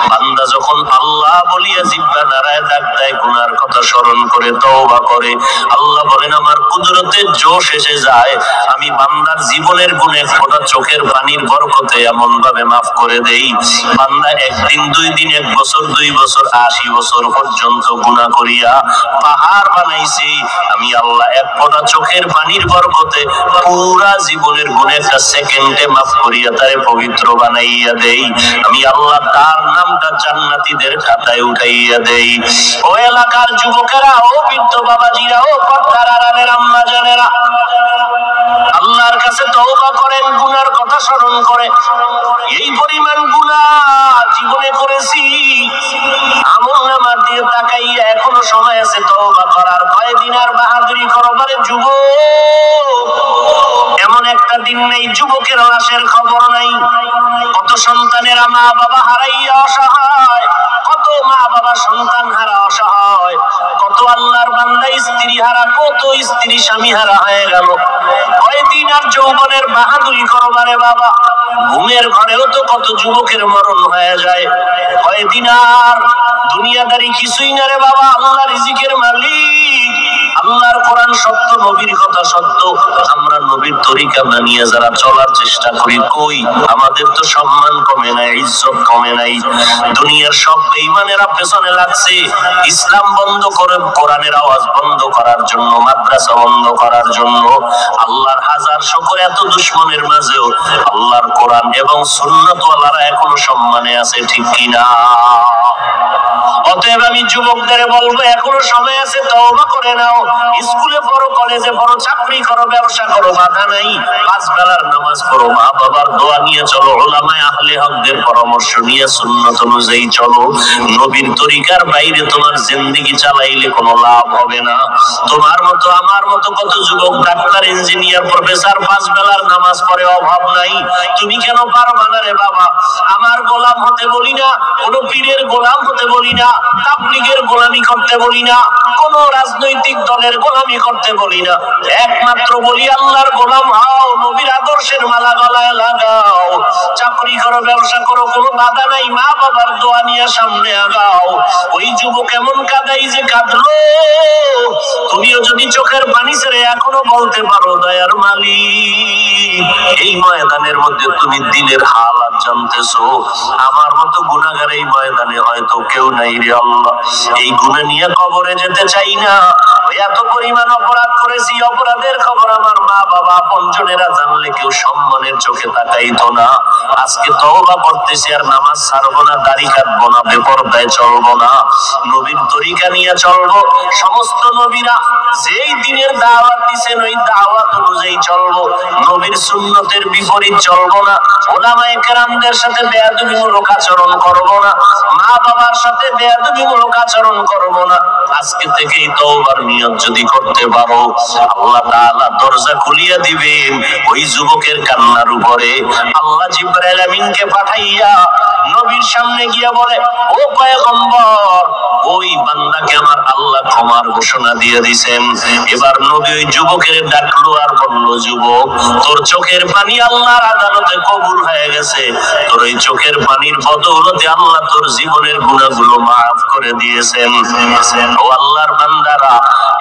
বান্দা যখন আল্লাহ বলিয়া জিহ্বা নাড়ায় ডাক দেয়, গুনার কথা স্মরণ করে তওবা করে, আল্লাহ বলেন আমার কুদরতের জোশ এসে যায়, আমি বান্দার জীবনের গুণে ফোঁটা চোখের পানির বরকতে এমন ভাবে মাফ করে দেই, বান্দা একদিন, 2 দিন, 1 বছর, 2 বছর, 80 বছর পর্যন্ত গুনাহ করিয়া পাহাড় বানাইছি, আমি আল্লাহ এক ফোঁটা চোখের পানির বরকতে পুরা জীবনের গুণে একটা সেকেন্ডে মাফ করিয়া তারে পবিত্র বানাইয়া দেই, আমি আল্লাহ তার নামটা জান্নাতীদের খাতায় উঠাইয়া দেই। ও এলাকার যুবকেরা, ও বৃদ্ধ বাবাজিরা, ও পর্দার আড়ালের আম্মা জানেরা, আল্লাহর কাছে তওবা করেন, গুনার কথা স্মরণ করে। এই পরিমাণ গুনাহ জীবনে করেছি, আমলনামা দিয়ে তাকাইয়া এখনো সময় আছে তওবা করার। কয়দিন আর বাহাদুরি করবারে যুবক, এমন একটা দিন নেই যুবকের লাশের খবর নাই। কত সন্তানেরা মা বাবা হারাইয়া অসহায়, কত মা বাবা সন্তান হারা অসহায়, কত আল্লাহর বান্দা স্ত্রী হারা, কত স্ত্রী স্বামী হারা হয়ে গেল। কয়দিন আর যৌবনের বাহাদুরি করবারে বাবা, ঘুমের ঘরেও তো কত যুবকের মরণ হয়ে যায়। কয়দিন আর দুনিয়াদারি কিছুই না রে বাবা, আল্লাহ রিজিকের মালিক, আল্লাহর কোরআন সত্য, নবীর কথা সত্য, আমরা নবীর তরিকা মানিয়ে যারা চলার চেষ্টা করি, কই আমাদের তো সম্মান কমে নাই, ইজ্জত কমে নাই। দুনিয়ার সব বেঈমানেরা পেছনে লাগছে ইসলাম বন্ধ করে, কোরআনের আওয়াজ বন্ধ করার জন্য, মাদ্রাসা বন্ধ করার জন্য। আল্লাহর হাজার শুকর, এত দুশমনের মাঝেও আল্লাহর কোরআন এবং সুন্নাত ওয়ালারা এখনো সম্মানে আছে, ঠিক কিনা? অতএব আমি যুবকদের বলবো, এখনো সময় আছে, তওবা করে নাও। স্কুলে পড়ো, কলেজে পড়ো, চাকরি করো, ব্যবসা করো, বাধা নাই। 5 বেলার নামাজ পড়ো, মা বাবার দোয়া নিয়ে চলো, উলামায়ে আহলে হকদের পরামর্শ নিয়ে সুন্নাত অনুযায়ী চলো। নবীর তরিকার বাইরে তোমার জিন্দেগি চালাইলে কোনো লাভ হবে না। তোমার মতো আমার মতো কত যুবক ডাক্তার, ইঞ্জিনিয়ার, প্রফেসর 5 বেলার নামাজ পড়ে, অভাব নাই। তুমি কেন পারবা না রে বাবা? আমার গোলাম হতে বলি না, কোন পীরের গোলাম হতে বলি না, তাবলীগের গোলামি করতে বলি না, কোন রাজনৈতিক দলের গোলামি করতে বলি না, একমাত্র বলি আল্লাহর গোলাম হও, নবীর আদর্শের মালা গলায় লাগাও। চাকরি করো, ব্যবসা করো, কোনো বাধা নাই, মা বাবার দোয়া নিয়ে সামনে আগাও। ওই যুবক এমন কাঁদাই যে কাঁদলো, তুমিও যদি চোখের পানি ছেড়ে এখনো বলতে পারো, দয়ার মালিক, এই ময়দানের মধ্যে তুমি দিলের হালাত জানতেছো, আমার মতো গুনাহগার এই ময়দানে হয়তো কেউ নাই রে আল্লাহ। এই গুনাহ নিয়ে কবরে যেতে চাই না। এত পরিমাণ অপরাধ করেছি, অপরাধের খবর আমার মা বাবা আপনজনেরা জানলে কেউ সম্মানের চোখে তাকাইতো না। আজকে তওবা করতেছি, আর নামাজ ছাড়বো না, দাড়ি কাটবো না, বেপরদায় চলবো না, নবীর তরিকা নিয়ে চলবো। সমস্ত নবীরা যেই দিনের দাওয়াত দিয়েছেন ওই দাওয়াত অনুযায়ী চলবো, নবীর সুন্নতের বিপরীত চলবো না, উলামায়ে কেরামদের সাথে বেয়াদবিমূলক আচরণ করবো না, মা বাবার সাথে বেয়াদবিমূলক আচরণ করবো না। আজকে থেকেই তওবার নিয়ত যদি করতে পারো, আল্লাহ তাআলা দরজা খুলিয়ে দিবেন ওই যুবকের কান্নার উপরে। আল্লাহ জিবরাইল আমিনকে পাঠাইয়া নবীর সামনে গিয়া বলে, ও পয়গম্বর, ওই বান্দাকে আমার আল্লাহ ক্ষমার ঘোষণা দিয়ে দিয়েছেন। এবার নবী ওই যুবকের ডাকলো আর বলল, যুবক, তোর চোখের পানি আল্লাহর আদালতে কবুল হয়ে গেছে, তোর ওই চোখের পানির বদৌলতে আল্লাহ তোর জীবনের গুনাহগুলো মাফ করে দিয়েছেন। ও আল্লাহর বান্দারা,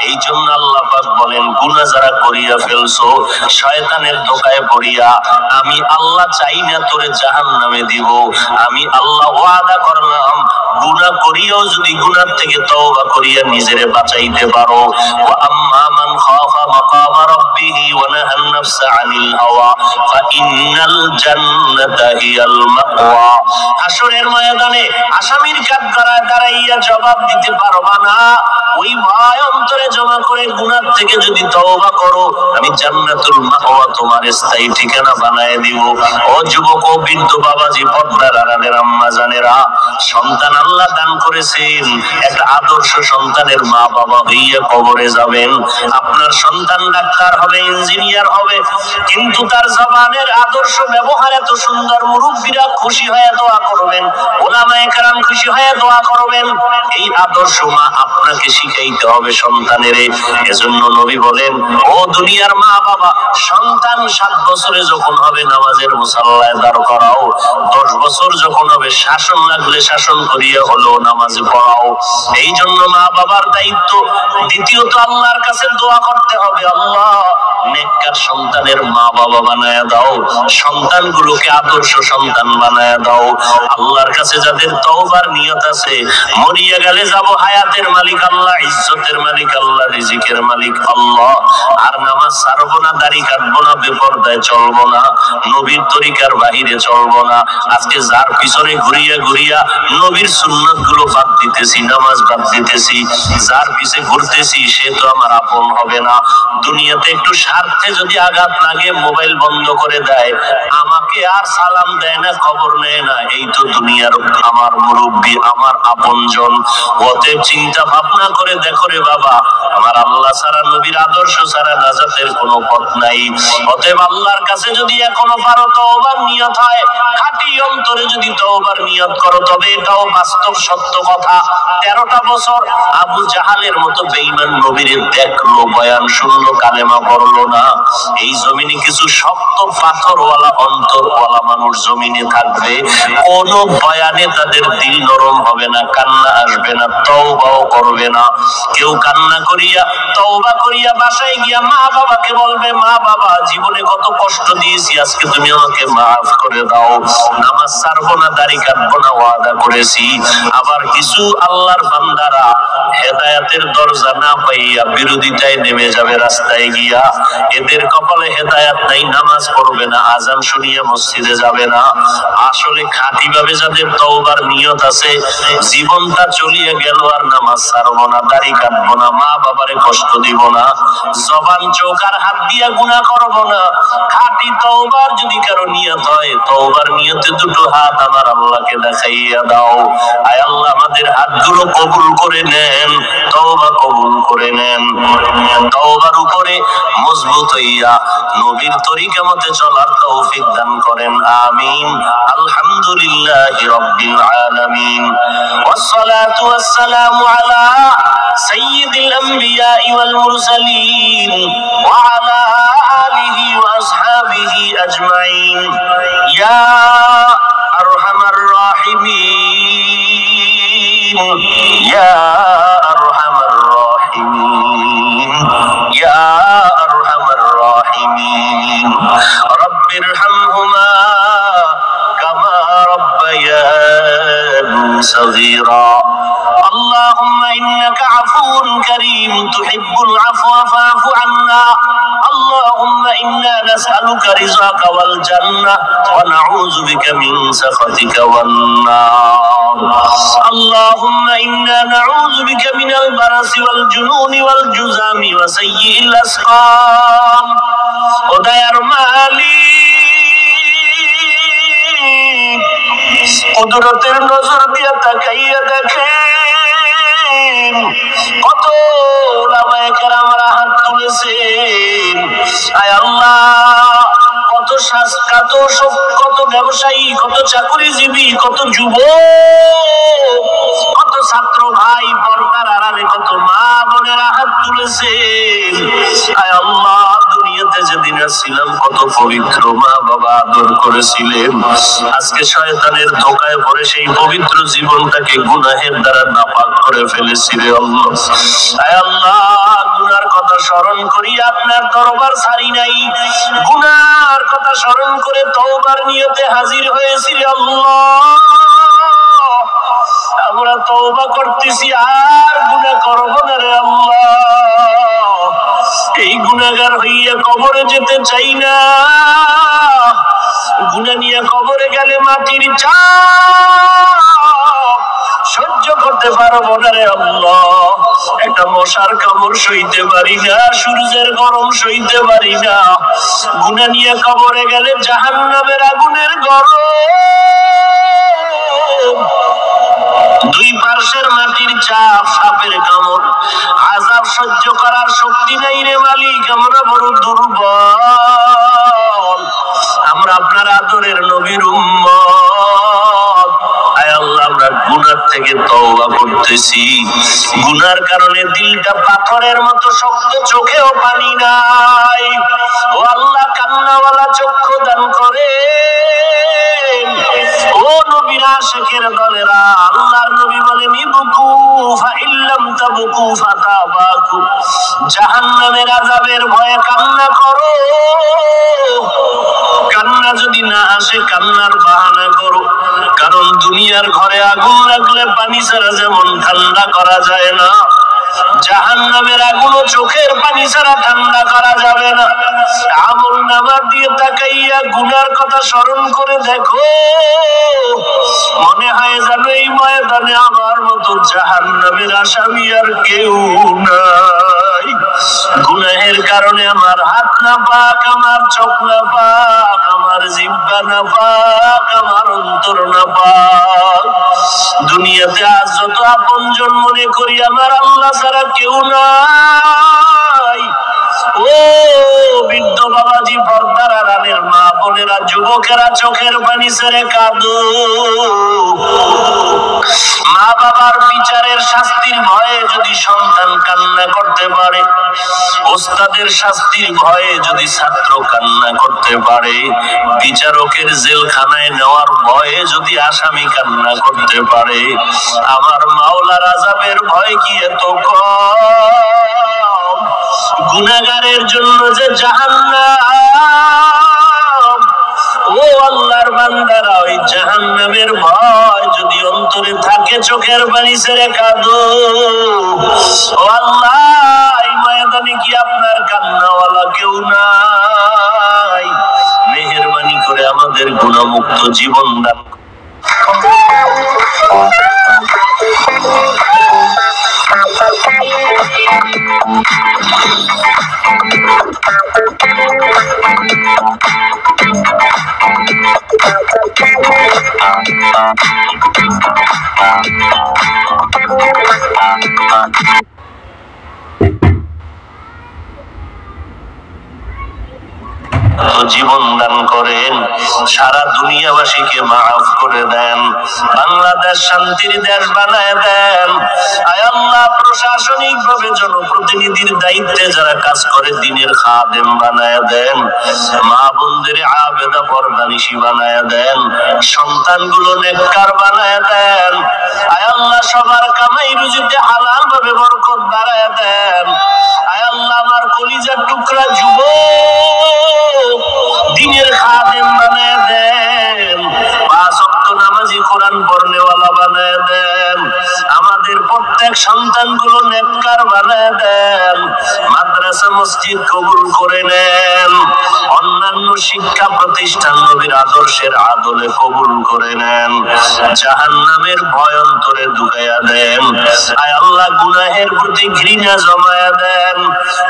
এই জন্য আল্লাহ পাক বলেন, গুনাহ যারা করিয়া ফেলছো শয়তানের ধোঁকায় পড়িয়া, আমি আল্লাহ চাই না তোরে জাহান্নামে দিব। আমি আল্লাহ ওয়াদা করলাম, গুনাহ করিয়াও যদি গুনাহ থেকে তওবা করিয়া নিজেরে বাঁচাইতে পারো, ওয়া আম্মা মান খাফা মাকামা রাব্বিহি ওয়া নাহান নাফসা আনিল হাওয়া ফাইন্নাল জান্নাতা হিয়াল মাওয়া। হাসরের ময়দানে আসামির কাঠগড়ায় দাঁড়াইয়া জবাব দিতে পারবা না, ওই ভয় অন্তরে জমা করে গুনাহ থেকে যদি তওবা করো, আমি জান্নাতুল মাওয়া তোমার স্থায়ী ঠিকানা বানায় দিব। ও যুবক, ও বৃদ্ধ বাবাজি, পর্দার আড়ালের আম্মা জানেরা, সন্তান আল্লাহ দান করেছেন, একটা আদর্শ সন্তানের মা বাবা হইয়া কবরে যাবেন। আপনার সন্তান ডাক্তার হবে, হবে, ইঞ্জিনিয়ার হবে, কিন্তু তার জবানের আদর্শ ব্যবহার এত সুন্দর, মুরব্বীরা খুশি হয়ে দোয়া করবেন, ওলামায়ে কেরাম খুশি হয়ে দোয়া করবেন। এই আদর্শ মা আপনাকে শিখাইতে হবে সন্তানের। এজন্য নবী বলেন, ও দুনিয়ার মা বাবা, সন্তান 7 বছরে যখন হবে নামাজের মুসাল্লায় দাঁড় করাও, 10 বছর যখন হবে শাসন লাগলে শাসন করিয়া হলো নামাজে পড়াও। এই জন্য মা বাবার দায়িত্ব। দ্বিতীয়ত আল্লাহর কাছে দোয়া করতে হবে, আল্লাহ নেককার সন্তানের মা বাবা বানায়া দাও, সন্তানগুলোকে আদর্শ সন্তান বানায়া দাও। আল্লাহর কাছে যাদের তওবার নিয়ত আছে, মরিয়া গেলে যাব হায়াতের মালিক আল্লাহ, ইজ্জতের মালিক আল্লাহ, রিজিকের মালিক আল্লাহ, আর নামাজ ছাড়বো না, দাড়ি কাটবো না, বেপরদায় চলবো না, নবীর তরিকার বাহিরে চলবো না। আজকে যার পিছনে ঘুরিয়া ঘুরিয়া নবীর সুন্নাত গুলো বাদ দিতেছি, নামাজ বাদ দিতেছি, যার পিছে ঘুরতেছি সে তো আমার আপন হবে না। দুনিয়াতে একটু স্বার্থে যদি আঘাত লাগে মোবাইল বন্ধ করে দেয়, আমাকে আর সালাম দেয় না, খবর নেয় না, এই তো দুনিয়ার আমার মুরব্বী, আমার আপনজন। অতএব চিন্তা ভাবনা করে দেখো রে বাবা, আমার আল্লাহ ছাড়া, নবীর আদর্শ ছাড়া নাজাতের কোনো পথ নাই। অতএব আল্লাহর কাছে যদি এখনো পারো তওবার নিয়ত হয়, খাঁটি অন্তরে যদি তওবার নিয়ত করো, তবে এটাও বাস্তব সত্য কথা, 13টা বছর আবু জাহালের মতো বেঈমান নবীর দেখলো, বয়ান শুনলো, কালেমা পড়লো না। এই জমিনে কিছু শক্ত পাথরওয়ালা অন্তরওয়ালা মানুষ জমিনে থাকবে, কোন বয়ানে তাদের দিল নরম হবে না, কান্না আসবে না, তওবাও করবে না। কেউ কান্না করিয়া তওবা করিয়া বাসায় গিয়া মা বাবাকে বলবে, মা বাবা জীবনে কত কষ্ট দিয়েছি, আজকে তুমি আমাকে মাফ করে দাও, নামাজ ছাড়বো না, দাড়ি কাটবো না, ওয়াদা করেছি। আবার কিছু আল্লাহর বান্দারা হেদায়েতের দরজা না পাইয়া বিরোধিতায় নেমে যাবে রাস্তায় গিয়া, এদের কপালে হেদায়েত নাই, নামাজ পড়বে না, আজান শুনিয়া মসজিদে যাবে না। আসলে খাঁটি ভাবে যাদের তওবার নিয়ত আছে, জীবনটা চলিয়ে গেল আর নামাজ ছাড়বো না, দাড়ি কাটবো না, মা বাবারে কষ্ট দিব না, জবান চোখ আর হাত দিয়া গুনাহ করব না। খাঁটি তওবার যদি কারো নিয়ত হয়, তওবার নিয়তে দুটো হাত আমার আল্লাহকে দেখাইয়া দাও। আয় আল্লাহ আমাদের হাতগুলো কবুল করে নেন, তওবা কবুল করে নেন, তওবার উপরে মজবুত হইয়া নবীর তরিকা মতে চলার তৌফিক দান করেন, আমিন। আলহামদুলিল্লাহি রাব্বিল আলামিন, ওয়াসসালাতু ওয়াসসালামু আলা সাইয়্যিদিল আমবিয়া ওয়াল মুরসালিন ওয়া আলা আলিহি ওয়া আসহাবিহি আজমাইন, ইয়া আরহামার রাহিমিন, ইয়া আরহামার রাহিমিন, ইয়া আরহামার রাহিমিন, রব্বিরহামহুমা কামা রাব্বায়ানি সগীরা। اللهم إنك عفو كريم تحب العفو فاعف عنا. اللهم إنا نسألك رضاك والجنة ونعوذ بك من سخطك والنار. اللهم إنا نعوذ بك من البرص والجنون والجذام وسيء الأسقام. ودير مالي কুদরতের নজর দিয়া তাকাইয়া দেখেন কত ওলামায়ে কেরামরা হাত তুলেছেন। আয় আল্লাহ, কত কত ব্যবসায়ী, কত চাকরিজীবী, কত যুবক, কত ছাত্র ভাই, পর্দার আড়ালে কত মা বোনেরা হাত তুলেছেন। আয় আল্লাহ, দুনিয়াতে যেদিন ছিলাম কত পবিত্র মা বাবা আদর করেছিলেন, আজকে শয়তানের ধোকায় পড়ে সেই পবিত্র জীবনটাকে গুনাহের দ্বারা নাপাক করে ফেলেছি রে আল্লাহ। আয় আল্লাহ, গুনার কথা স্মরণ করি আপনার দরবার ছাড়ি নাই, গুনার কথা স্মরণ করে তওবার নিয়তে হাজির হয়েছি রে আল্লাহ। আমরা তওবা করতেছি, আর গুনাহ করব না রে আল্লাহ। এই গুনাহগার হইয়া কবরে যেতে চাই না, গুনাহ নিয়ে কবরে গেলে মাটির চাপ সহ্য করতে পারবো না রে আল্লাহ। একটা মশার কামড় সইতে পারি না, সূর্যের গরম সইতে পারি না, গুনাহ নিয়ে কবরে গেলে জাহান্নামের আগুনের গরম, দুই পার্শ্বের মাটির চাপ, সাপের কামড়, আযাব সহ্য করার শক্তি নাই রে মালিক, আমরা বড় দুর্বল। আমরা আপনার আদরের নবীর উম্মত। আয় আল্লাহ, আমরা গুনাহ থেকে তওবা করতেছি। গুনার কারণে দিলটা পাথরের মতো শক্ত, চোখেও পানি নাই। ও আল্লাহ, কান্নাওয়ালা চক্ষু দান করে। ও নবীর আশিকের দলেরা, আল্লাহর নবী বলেন ইবকু ফাইল্লাম তাবকু ফাতাবাকু, জাহান্নামের আযাবের ভয়ে কান্না করো। কান্না যদি না আসে, কান্নার বাহানা করো। কারণ দুনিয়ার ঘরে আগুন লাগলে পানি ছাড়া যেমন ঠান্ডা করা যায় না, জাহান্নামের আগুনও চোখের পানি ছাড়া ঠান্ডা করা যাবে না। আমল নামা দিয়ে তাকাইয়া গুনার কথা স্মরণ করে দেখো, মনে হয় যেন এই ময়দানে আমার মতো জাহান্নামের আসামি আর কেউ নাই। গুনাহের কারণে আমার হাত না পাক, আমার চোখ না পাক, আমার জিহ্বা না পাক, আমার অন্তর না পাক। দুনিয়াতে আজ যত আপনজন মনে করি, আমার আল্লাহ ছাড়া কেউ নাই। ও বৃদ্ধ বাবাজি, পর্দার আড়ালের মা বোনেরা, যুবকেরা, চোখের পানি ছেড়ে কাঁদো। মা বাবার বিচারের শাস্তির ভয়ে যদি সন্তান কান্না করতে পারে, ওস্তাদের শাস্তির ভয়ে যদি ছাত্র কান্না করতে পারে, বিচারকের জেলখানায় নেওয়ার ভয়ে যদি আসামি কান্না করতে পারে, আমার মাওলার আযাবের ভয় কি এত কম? গুনাহগারের জন্য যে জাহান্নাম, ও আল্লাহর বান্দারা, ওই জাহান্নামের ভয় যদি অন্তরে থাকে, চোখের পানি ছেড়ে কাঁদো। ও আল্লাহ, এই ময়দানে কি আপনার কান্নাওয়ালা কেউ নাই? মেহেরবানি করে আমাদের গুনাহমুক্ত জীবন দান। জীবন দান করেন, সারা দুনিয়াবাসীকে মাফ করে দেন, বাংলাদেশ শান্তির দেশ বানায় দেন। আয় আল্লাহ, প্রশাসনিক ভাবে জনপ্রতিনিধির দায়িত্বে যারা কাজ করে, দিনের খাদেম বানায় দেন, মা বোনদের আবেদা পরদানিশী বানায় দেন, সন্তানগুলো নেককার বানায় দেন। আয় আল্লাহ, সবার কামাই রুজিতে হালাল ভাবে বরকত বাড়ায় দেন। আয় আল্লাহ, আমার কলিজার টুকরা যুবক দিনের খাদেম বানায় দেন, 5 ওয়াক্ত নামাজি, কোরআন পড়নেওয়ালা বানায় দেন। আমাদের প্রত্যেক সন্তানগুলো নেককার বানায় দেন, মাদ্রাসা মসজিদ কবুল করে নেন, অন্যান্য শিক্ষা প্রতিষ্ঠান নবীর আদর্শের আদলে কবুল করে নেন, জাহান্নামের ভয় অন্তরে ঢুকাইয়া দেন। আয় আল্লাহ, গুনাহের প্রতি ঘৃণা জমায়া দেন,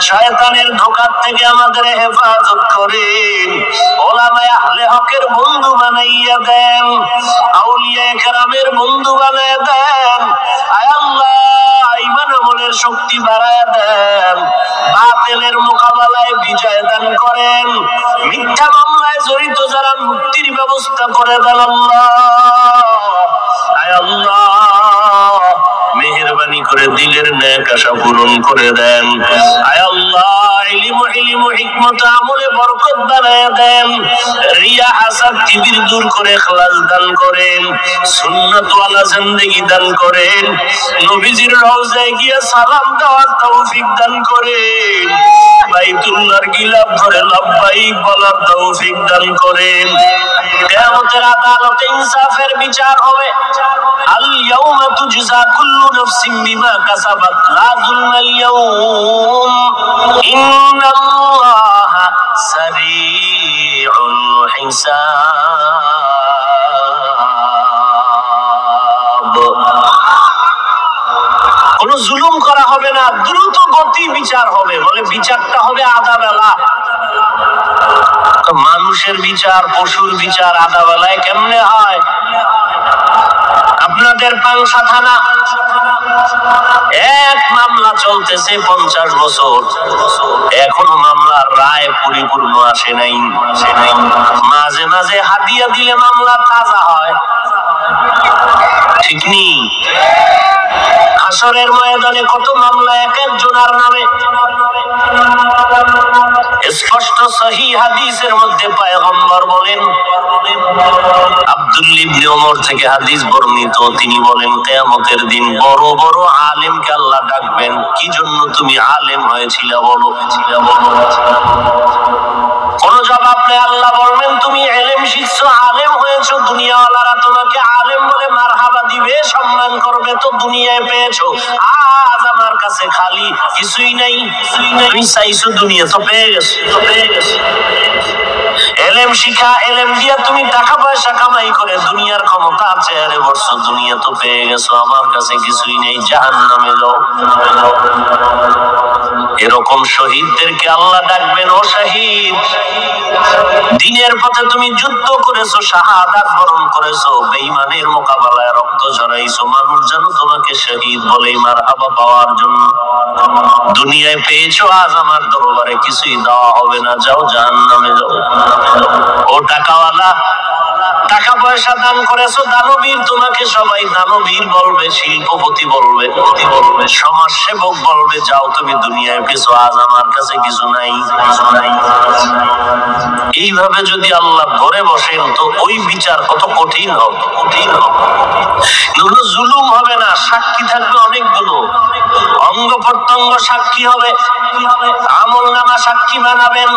শয়তানের ধোঁকা থেকে আমাদের হেফাজত করেন, ওলামায়ে আহলে হকের বন্ধু বানাইয়া দেন, আউলিয়া কেরামের বন্ধু বানাইয়া দেন। আয় আল্লাহ, ঈমান আমলের শক্তি বাড়ায়া দেন, বাতিলের মোকাবেলায় বিজয় দান করেন, মিথ্যা মামলায় জড়িত যারা মুক্তির ব্যবস্থা করে দেন। আল্লাহ, আয় আল্লাহ, মেহেরবানি করে দিলের নেক আশা পূরণ করে দেন। আয় আল্লাহ, ইলম ও হিকমত আমলে বরকত বাড়ায়া দেন, রিয়া হাসাদ কিবির দূর করে ইখলাস দান করেন, সুন্নাত ওয়ালা জিন্দেগি দান করেন, নবীজির রওজায় গিয়ে সালাম দেওয়ার তৌফিক দান করেন, বাইতুল্লাহর গিলাফ ধরে লাব্বাইক বলার তৌফিক দান করেন। কিয়ামতের আদালতে ইনসাফের বিচার হবে। আল ইয়াউমা তুজজা কুল্লু নাফসিন বিমা কাসাবাত লা যুলমাল ইয়াউম ইন্নাল্লাহা সারিউল হিসাব। কোন জুলুম করা হবে না, দ্রুত গতি বিচার হবে। বলে বিচারটা হবে আধা বেলা। মানুষের বিচার, পশুর বিচার আধা বেলায় কেমনে হয়? আপনাদের পাংশা থানা এক মামলা চলতেছে 50 বছর, এখনো মামলার রায় পরিপূর্ণ আসে নাই। মাঝে মাঝে হাদিয়া দিলে মামলা তাজা হয়, ঠিক নেই? হাসরের ময়দানে কত মামলা এক একজনের নামে। স্পষ্ট সহিহ হাদিসের মধ্যে পয়গম্বর বলেন, আব্দুল্লাহ ইবনে ওমর থেকে হাদিস বর্ণিত, তিনি বলেন কিয়ামতের দিন বড় বড় আলেমকে আল্লাহ ডাকবেন, কি জন্য তুমি আলেম হয়েছিলে বলো। কোন জবাব নেই। আল্লাহ বলবেন তুমি ইলম শিখছো, আলেম হয়েছো, দুনিয়াওয়ালারা তোমাকে আলেম বলে মারহাবা দিবে, সম্মান করবে, তো দুনিয়ায় পেয়েছো। আজ আমার কাছে খালি কিছুই নাই, তুমি চাইছো দুনিয়া, তো পেয়ে গেছো। এলেম শিখা, এলেম দিয়া তুমি টাকা পয়সা কামাই করে দুনিয়ার ক্ষমতা আছে, আরে বর্ষ দুনিয়া তো পেয়ে গেছো, আমার কাছে কিছুই নেই, জাহান্নামে যাও। এরকম শহীদদেরকে আল্লাহ ডাকবেন, ও শহীদ, দিনের পথে তুমি যুদ্ধ করেছো, শাহাদাত বরণ করেছো, বেঈমানের মোকাবেলায় রক্ত ঝরাইছো, মানুষ যেন তোমাকে শহীদ বলেই মারহাবা পাওয়ার জন্য। দুনিয়ায় পেয়েছো, আজ আমার দরবারে কিছুই দেওয়া হবে না, যাও জাহান্নামে যাও। ও টাকাওয়ালা, টাকা পয়সা দান করেছো, দানবীর, তোমাকে সবাই দানবীর বলবে, শিল্পপতি বলবে, সমাজ সেবক বলবে, যাও তুমি দুনিয়ায় পেয়েছো, আজ আমার কাছে কিছু নাই। এইভাবে যদি আল্লাহ ধরে বসেন তো ওই বিচার কত কঠিন হবে, জুলুম হবে না, সাক্ষী থাকবে অনেকগুলো, অঙ্গ প্রত্যঙ্গ সাক্ষী হবে, আমলনামা সাক্ষী বানাবেন।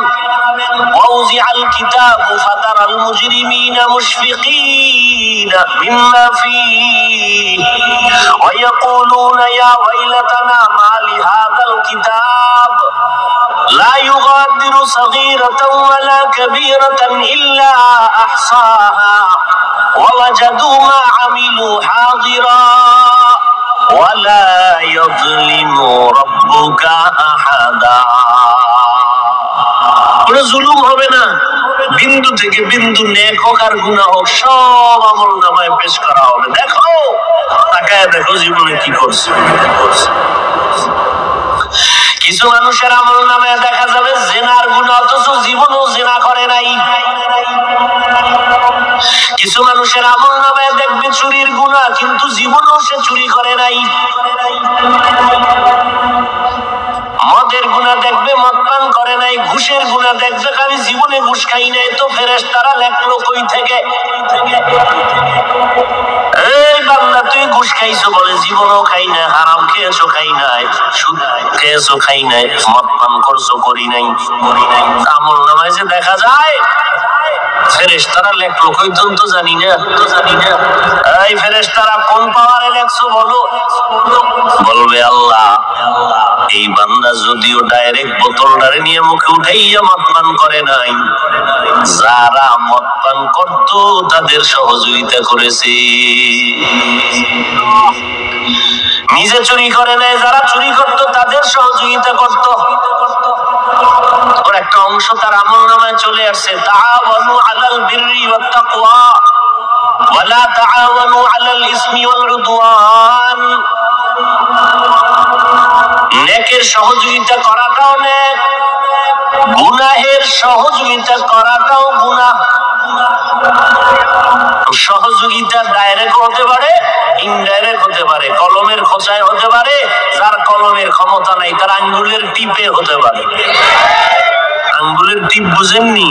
ওয়াউজিআল কিতাবু ফাতারাল মুজরিমিনা মুশফিকিনা মিম্মা ফীহি ওয়া ইয়াকুলুনা ইয়া ওয়াইলাতানা মা লিহাযাল কিতাব লা ইউগাদিরু সাগীরাতান ওয়ালা কাবীরাতান ইল্লা আহসাহা ওয়া ওয়াজাদু মা আমিলু হাযিরা ওয়ালা ইয়াযলিমু রাব্বুকা আহাদা। কোনো জুলুম হবে না, বিন্দু থেকে বিন্দু, নেক হোক আর গুনাহ হোক, সব আমলনামায় পেশ করা হবে। দেখো, তাকায় দেখো জীবনে কি করছে। কিছু মানুষের আমলনামায় দেখা যাবে জিনার গুনাহ, অথচ জীবনেও জিনা করে নাই। কিছু মানুষের আমলনামায় দেখবে চুরির গুনাহ, কিন্তু জীবনেও সে চুরি করে নাই। মদের গুনাহ দেখবে মদ পান করে নাই। ঘুষের গুনাহ দেখবে আমি জীবনে ঘুষ খাই নাই, তো ফেরেশতারা লেখলো কই থেকে, এই বান্দা তুই ঘুষ খাইছো, বলে জীবনেও খাই নাই। হারাম খেয়েছো, খাই নাই। সুদ খেয়েছো, খাই নাই। মদ পান করছো, করি নাই। আমলনামায় যে দেখা যায় ফেরেশতারা লেখলো কই, তো জানি না। এই ফেরেশতারা কোন পাওয়ারে লেখছো বলো। বলবে আল্লাহ, এই বান্দা যদিও ডাইরেক্ট বোতলটারে নিয়ে মুখে উঠাইয়া মদ পান করে নাই, যারা মদ পান করত তাদের সহযোগিতা করেছে। নিজে চুরি করে নাই, যারা চুরি করত তাদের সহযোগিতা করত। ওর একটা অংশ তার আমলনামায় চলে আসছে, তাআওয়ানু আলাল বিররি ওয়াত তাকওয়া ওয়া লা তাআওয়ানু আলাল ইসমি ওয়াল উদওয়ান। নেকের সহযোগিতা করাটাও নেক, গুনাহের সহযোগিতা করাটাও গুনাহ। সহযোগিতা ডাইরেক্ট হতে পারে, ইনডাইরেক্ট হতে পারে, কলমের খোঁচায় হতে পারে, যার কলমের ক্ষমতা নাই তার আঙ্গুলের টিপে হতে পারে। আঙ্গুলের টিপ বুঝেননি?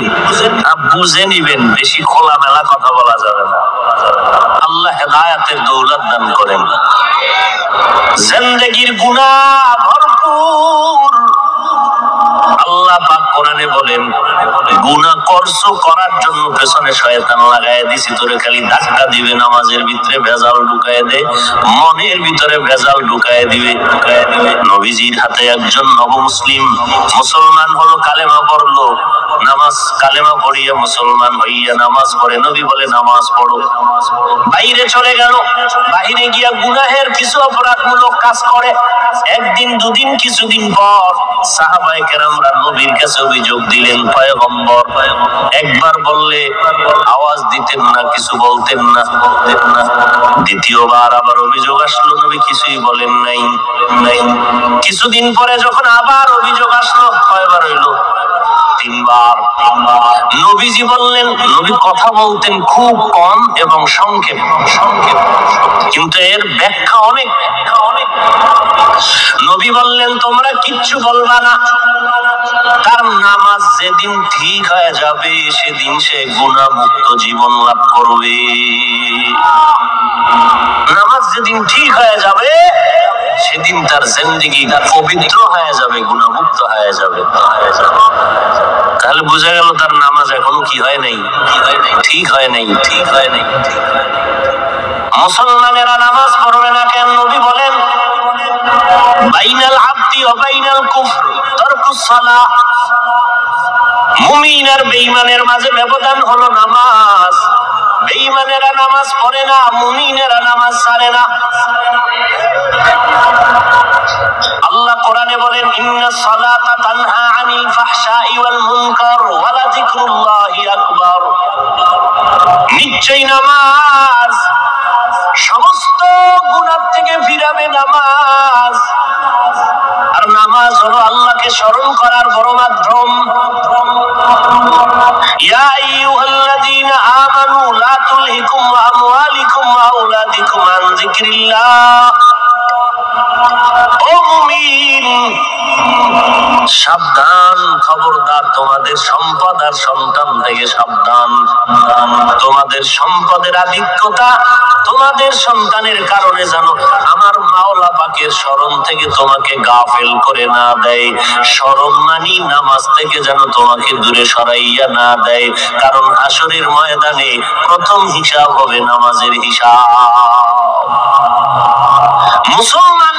বুঝে নিবেন, বেশি খোলামেলা কথা বলা যাবে না। আল্লাহ হেদায়েতের দৌলত দান করেন। জিন্দেগির গুনাহ ভরপুর। আল্লাহ পাক কোরআনে বলেন, গুনাহ করছো, করার জন্য পেছনে শয়তান লাগায় দিছি, তোরে খালি ধাক্কা দিবে, নামাজের ভিতরে ভেজাল ঢুকায় দে, মনের ভিতরে ভেজাল ঢুকায় দিবে। নবীজির হাতে একজন নবমুসলিম মুসলমান হলো, কালেমা পড়লো, নামাজ কালেমা পড়িয়া মুসলমান হইয়া নামাজ পড়ে। নবী বলে নামাজ পড়ো। বাইরে চলে গেল, বাইরে গিয়া গুনাহের কিছু অপরাধমূলক কাজ করে। একদিন দুদিন কিছুদিন পর সাহাবায়ে কেরামরা নবীর কাছে অভিযোগ দিলেন, পয়গম্বর একবার বললে আওয়াজ দিতেন না, কিছু বলতেন না। দ্বিতীয়বার আবার অভিযোগ আসলো, নবী কিছুই বলেন নাই। কিছুদিন পরে যখন আবার অভিযোগ আসলো, কয়বার হইল? 3 বার। নবীজি বললেন, নবী কথা বলতেন খুব কম এবং সংক্ষেপ, কিন্তু এর ব্যাখ্যা অনেক। নবী বললেন, তোমরা কিচ্ছু বলবা না, তার নামাজ যেদিন ঠিক হয়ে যাবে সেদিন সে গুনাহমুক্ত জীবন লাভ করবে। নামাজ যেদিন ঠিক হয়ে যাবে সেদিন তার জিন্দেগি পবিত্র হয়ে যাবে, গুনাহমুক্ত হয়ে যাবে। তাহলে বোঝা গেল তার নামাজ এখনো কি হয় নাই, ঠিক হয় নাই। মুসলমানেরা নামাজ পড়বে না কেন? নবী বলেন, বাইনাল আবদি ওয়া বাইনাল কুফর তারকুস সালাহ। মুমিন আর বেঈমানের মাঝে ব্যবধান হলো নামাজ। বেঈমানেরা নামাজ পড়ে না, মুমিনেরা নামাজ ছাড়ে না। আল্লাহ কোরআনে বলেন, ইন্নাস সালাতা তানহা আনিল ফাহশাই ওয়াল মুনকার ওয়া লাযিকরুল্লাহি আকবার। নিশ্চয়ই নামাজ সমস্ত গুনাহ থেকে ফিরাবে। নামাজ আর নামাজ হলো আল্লাহকে স্মরণ করার বড় মাধ্যম। ইয়া আইয়ুহাল্লাযীনা আমানু লা তুলহিকুম আমওয়ালিকুম ওয়া আওলাদুকুম আন যিকরিল্লাহ। ও মুমিন, সাবধান, খবরদার, তোমাদের সম্পদ আর সন্তান থেকে সাবধান। তোমাদের সম্পদের আধিক্যতা তোমাদের সন্তানের কারণে যেন আমার মাওলা পাকের স্মরণ থেকে তোমাকে গাফেল করে না দেয়। স্মরণ মানি নামাজ থেকে যেন তোমাকে দূরে সরাইয়া না দেয়। কারণ হাসরের ময়দানে প্রথম হিসাব হবে নামাজের হিসাব। মুসলমান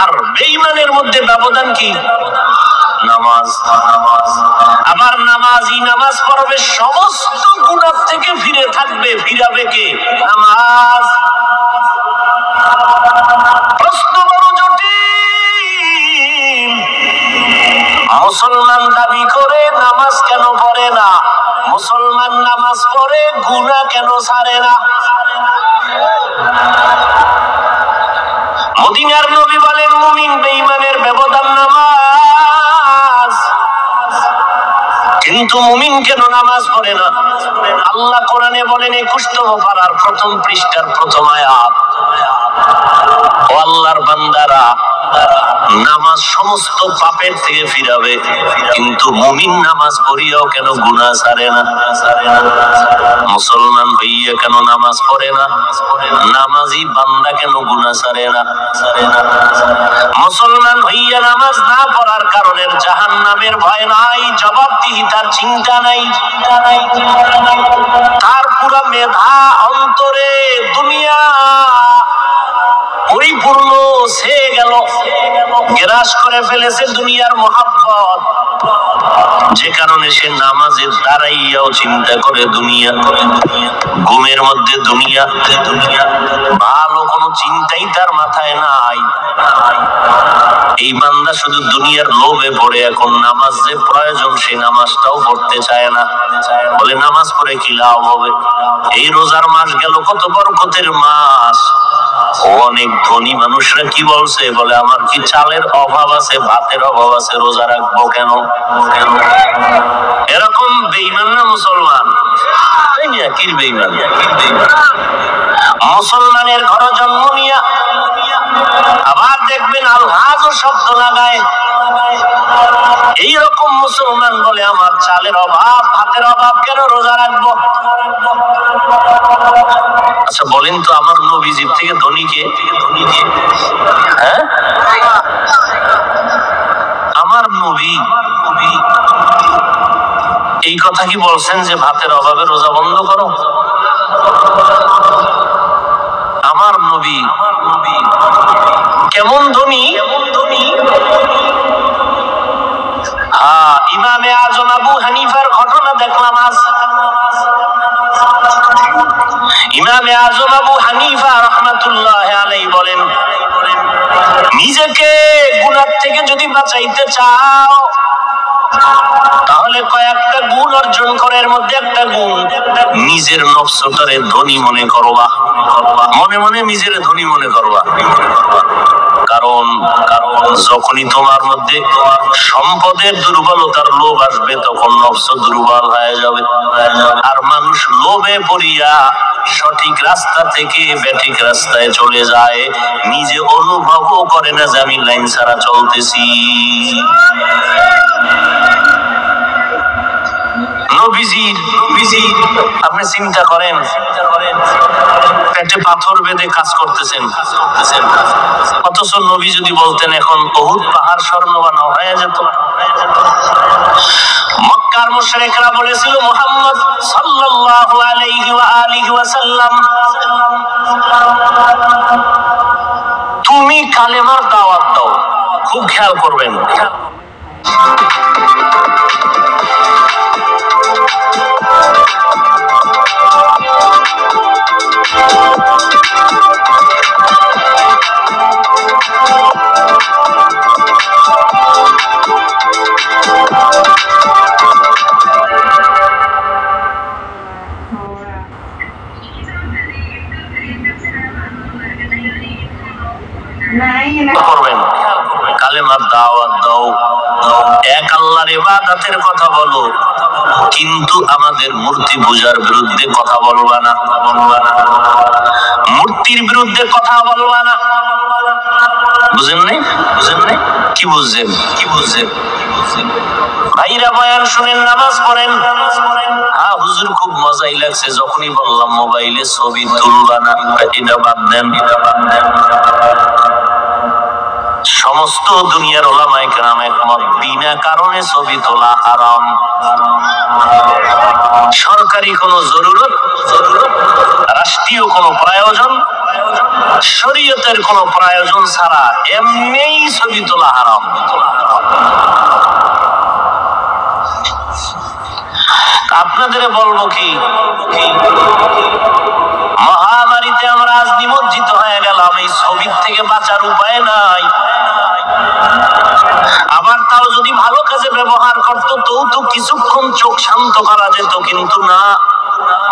আর বেঈমানের মধ্যে ব্যবধান কি? নামাজ। আবার নামাজি নামাজ পড়বে, সমস্ত গুনাহ থেকে ফিরে থাকবে। ফিরাবে কে? নামাজ। প্রশ্ন বড় জটিল। মুসলমান দাবি করে নামাজ কেন পড়ে না? মুসলমান নামাজ পড়ে, গুনাহ কেন ছাড়ে না? মদিনার নবী বলেন, মুমিন বেঈমানের ব্যবধান নামাজ। কিন্তু মুমিন কেন নামাজ পড়ে না? আল্লাহ কোরআনে বলেন 21তম পারার প্রথম পৃষ্ঠার প্রথম আয়াত, ও আল্লাহর বান্দারা, নামাজ সমস্ত পাপের থেকে ফিরাবে, কিন্তু মুমিন নামাজ পড়িয়াও কেন গুনাহ ছাড়ে না? মুসলমান হইয়া কেন নামাজ পড়ে না? নামাজি বান্দা কেন গুনাহ ছাড়ে না? মুসলমান হইয়া নামাজ না পড়ার কারণে জাহান্নামের ভয় নাই, জবাবদিহিতার চিন্তা নাই। তার পুরো মেধা অন্তরে দুনিয়া পরিপূর্ণ সে গেল, গ্রাস করে ফেলেছে দুনিয়ার মহাব্বত, যে কারণে সে নামাজের দাঁড়াইয়াও চিন্তা করে দুনিয়া। ঘুমের মধ্যে দুনিয়া, ভালো কোনো চিন্তাই তার মাথায় নাই। এই বান্দা শুধু দুনিয়ার লোভে পড়ে এখন নামাজ যে প্রয়োজন সে নামাজটাও পড়তে চায় না। বলে নামাজ পড়ে কি লাভ হবে? এই রোজার মাস গেল, কত বরকতের মাস। অনেক ধনী মানুষরা কি বলছে, বলে আমার কি চালের অভাব আছে, ভাতের অভাব আছে, রোজা রাখবো কেন? এরকম বেঈমান না মুসলমান? কি বেঈমান? মুসলমানের ঘরে জন্ম নিয়া আবার দেখবেন আলহাজ শব্দ লাগায়। এইরকম মুসলমান বলে আমার চালের অভাব, ভাতের অভাব, কেন রোজা রাখবো? আচ্ছা বলেন তো, আমার নবীজির থেকে ধনী কে? হ্যাঁ, আমার নবী এই কথা কি বলছেন যে ভাতের অভাবে রোজা বন্ধ করো? আমার নবী কেমন ধনী? ইমামে আজম নামাজ। ইমামে আজম আবু হানিফা রাহমাতুল্লাহি আলাইহি বলেন, নিজেকে গুনাহ থেকে যদি বাঁচাইতে চাও তাহলে কয়েকটা গুণ অর্জন করে। এর মধ্যে একটা গুণ, নিজের নফসটারে ধনী মনে করবা, মনে মনে নিজের ধনী মনে করবা। কারণ যখনই তোমার মধ্যে সম্পদের দুর্বলতার লোভ আসবে তখন নফস দুর্বল হয়ে যাবে। আর মানুষ লোভে পড়িয়া সঠিক রাস্তা থেকে বেঠিক রাস্তায় চলে যায়, নিজে অনুভবও করে না যে আমি লাইন ছাড়া চলতেছি। আপনি চিন্তা করেন, পেটে পাথর বেঁধে কাজ করতেছেন, অথচ নবী যদি বলতেন এখন উহুদ পাহাড় স্বর্ণ বানাও, হয়ে যেত। মক্কার মুশরিকরা বলেছিল মুহাম্মদ সাল্লাল্লাহু আলাইহি ওয়া আলিহি ওয়াসাল্লাম, তুমি কালেমার দাওয়াত দাও। খুব খেয়াল করবেন, কালেমার দাওয়াত দাও, এক আল্লাহর ইবাদতের কথা বলো, কিন্তু আমাদের মূর্তি পূজার বিরুদ্ধে কথা বলবা না, মূর্তির বিরুদ্ধে কথা বলবা না। বুঝেন নাই? কি বুঝছেন? ভাইরা বয়ান শুনেন, নামাজ পড়েন। হ্যাঁ হুজুর খুব মজাই লাগছে যখনই বললাম মোবাইলে ছবি তুলবা না, এটা বাদ দেন। সমস্ত দুনিয়ার উলামায়ে কেরাম একমত, বিনা কারণে ছবি তোলা হারাম। সরকারি কোনো জরুরত, রাষ্ট্রীয় কোনো প্রয়োজন, শরীয়তের কোনো প্রয়োজন ছাড়া এমনিই ছবি তোলা হারাম। আপনাদের বলবো কি, মহামারীতে আমরা আজ নিমজ্জিত হয়ে গেলাম, এই ছবির থেকে বাঁচার উপায় নাই। আবার তাও যদি ভালো কাজে ব্যবহার করতো তো কিছুক্ষণ চোখ শান্ত করা যেত, কিন্তু না,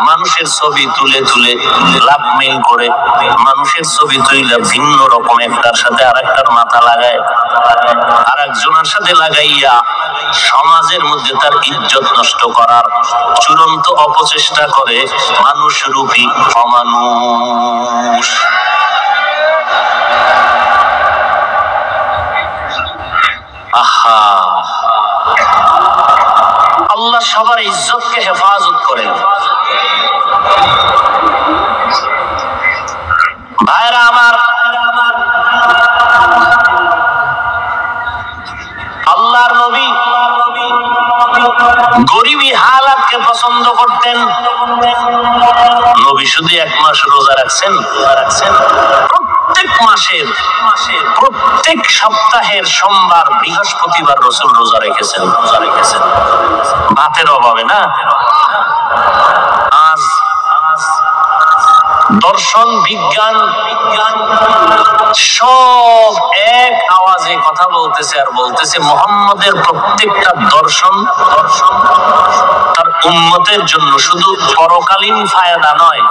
মানুষের ছবি তুলে ব্ল্যাকমেইল করে, মানুষের ছবি তুলে ভিন্ন রকম একটার সাথে আরেকটার মাথা লাগায়, আরেকজনের সাথে লাগাইয়া সমাজের মধ্যে তার ইজ্জত নষ্ট করার চূড়ান্ত অপচেষ্টা করে মানুষ রূপী অমানুষ। আহা, আল্লাহ সবার ইজ্জতকে হেফাজত করেন। ভাইরা আমার, আল্লাহর নবী গরিবী হালাতকে পছন্দ করতেন। নবী শুধু এক মাস রোজা রাখছেন, প্রত্যেক মাসের প্রত্যেক সপ্তাহের সোমবার বৃহস্পতিবার রাসূল রোজা রেখেছেন। ভাতের অভাবে না। আজ দর্শন বিজ্ঞান সব এক আওয়াজে কথা বলতেছে আর বলতেছে মুহাম্মদের প্রত্যেকটা দর্শন তার উম্মতের জন্য শুধু পরকালীন ফায়দা নয়,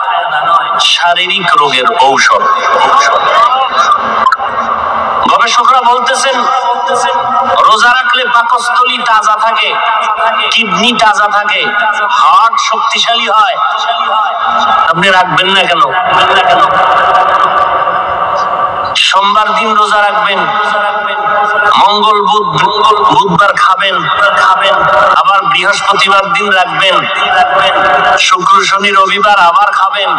শারীরিক রোগের ঔষধ। গবেষকরা বলতেছেন রোজা রাখলে পাকস্থলী তাজা থাকে, কিডনি তাজা থাকে, হার্ট শক্তিশালী হয়। আপনি রাখবেন না কেন? সোমবার দিন রোজা রাখবেন, মঙ্গল বুধবার খাবেন, আবার বৃহস্পতিবার দিন রাখবেন, শুক্র শনি রবিবার আবার খাবেন।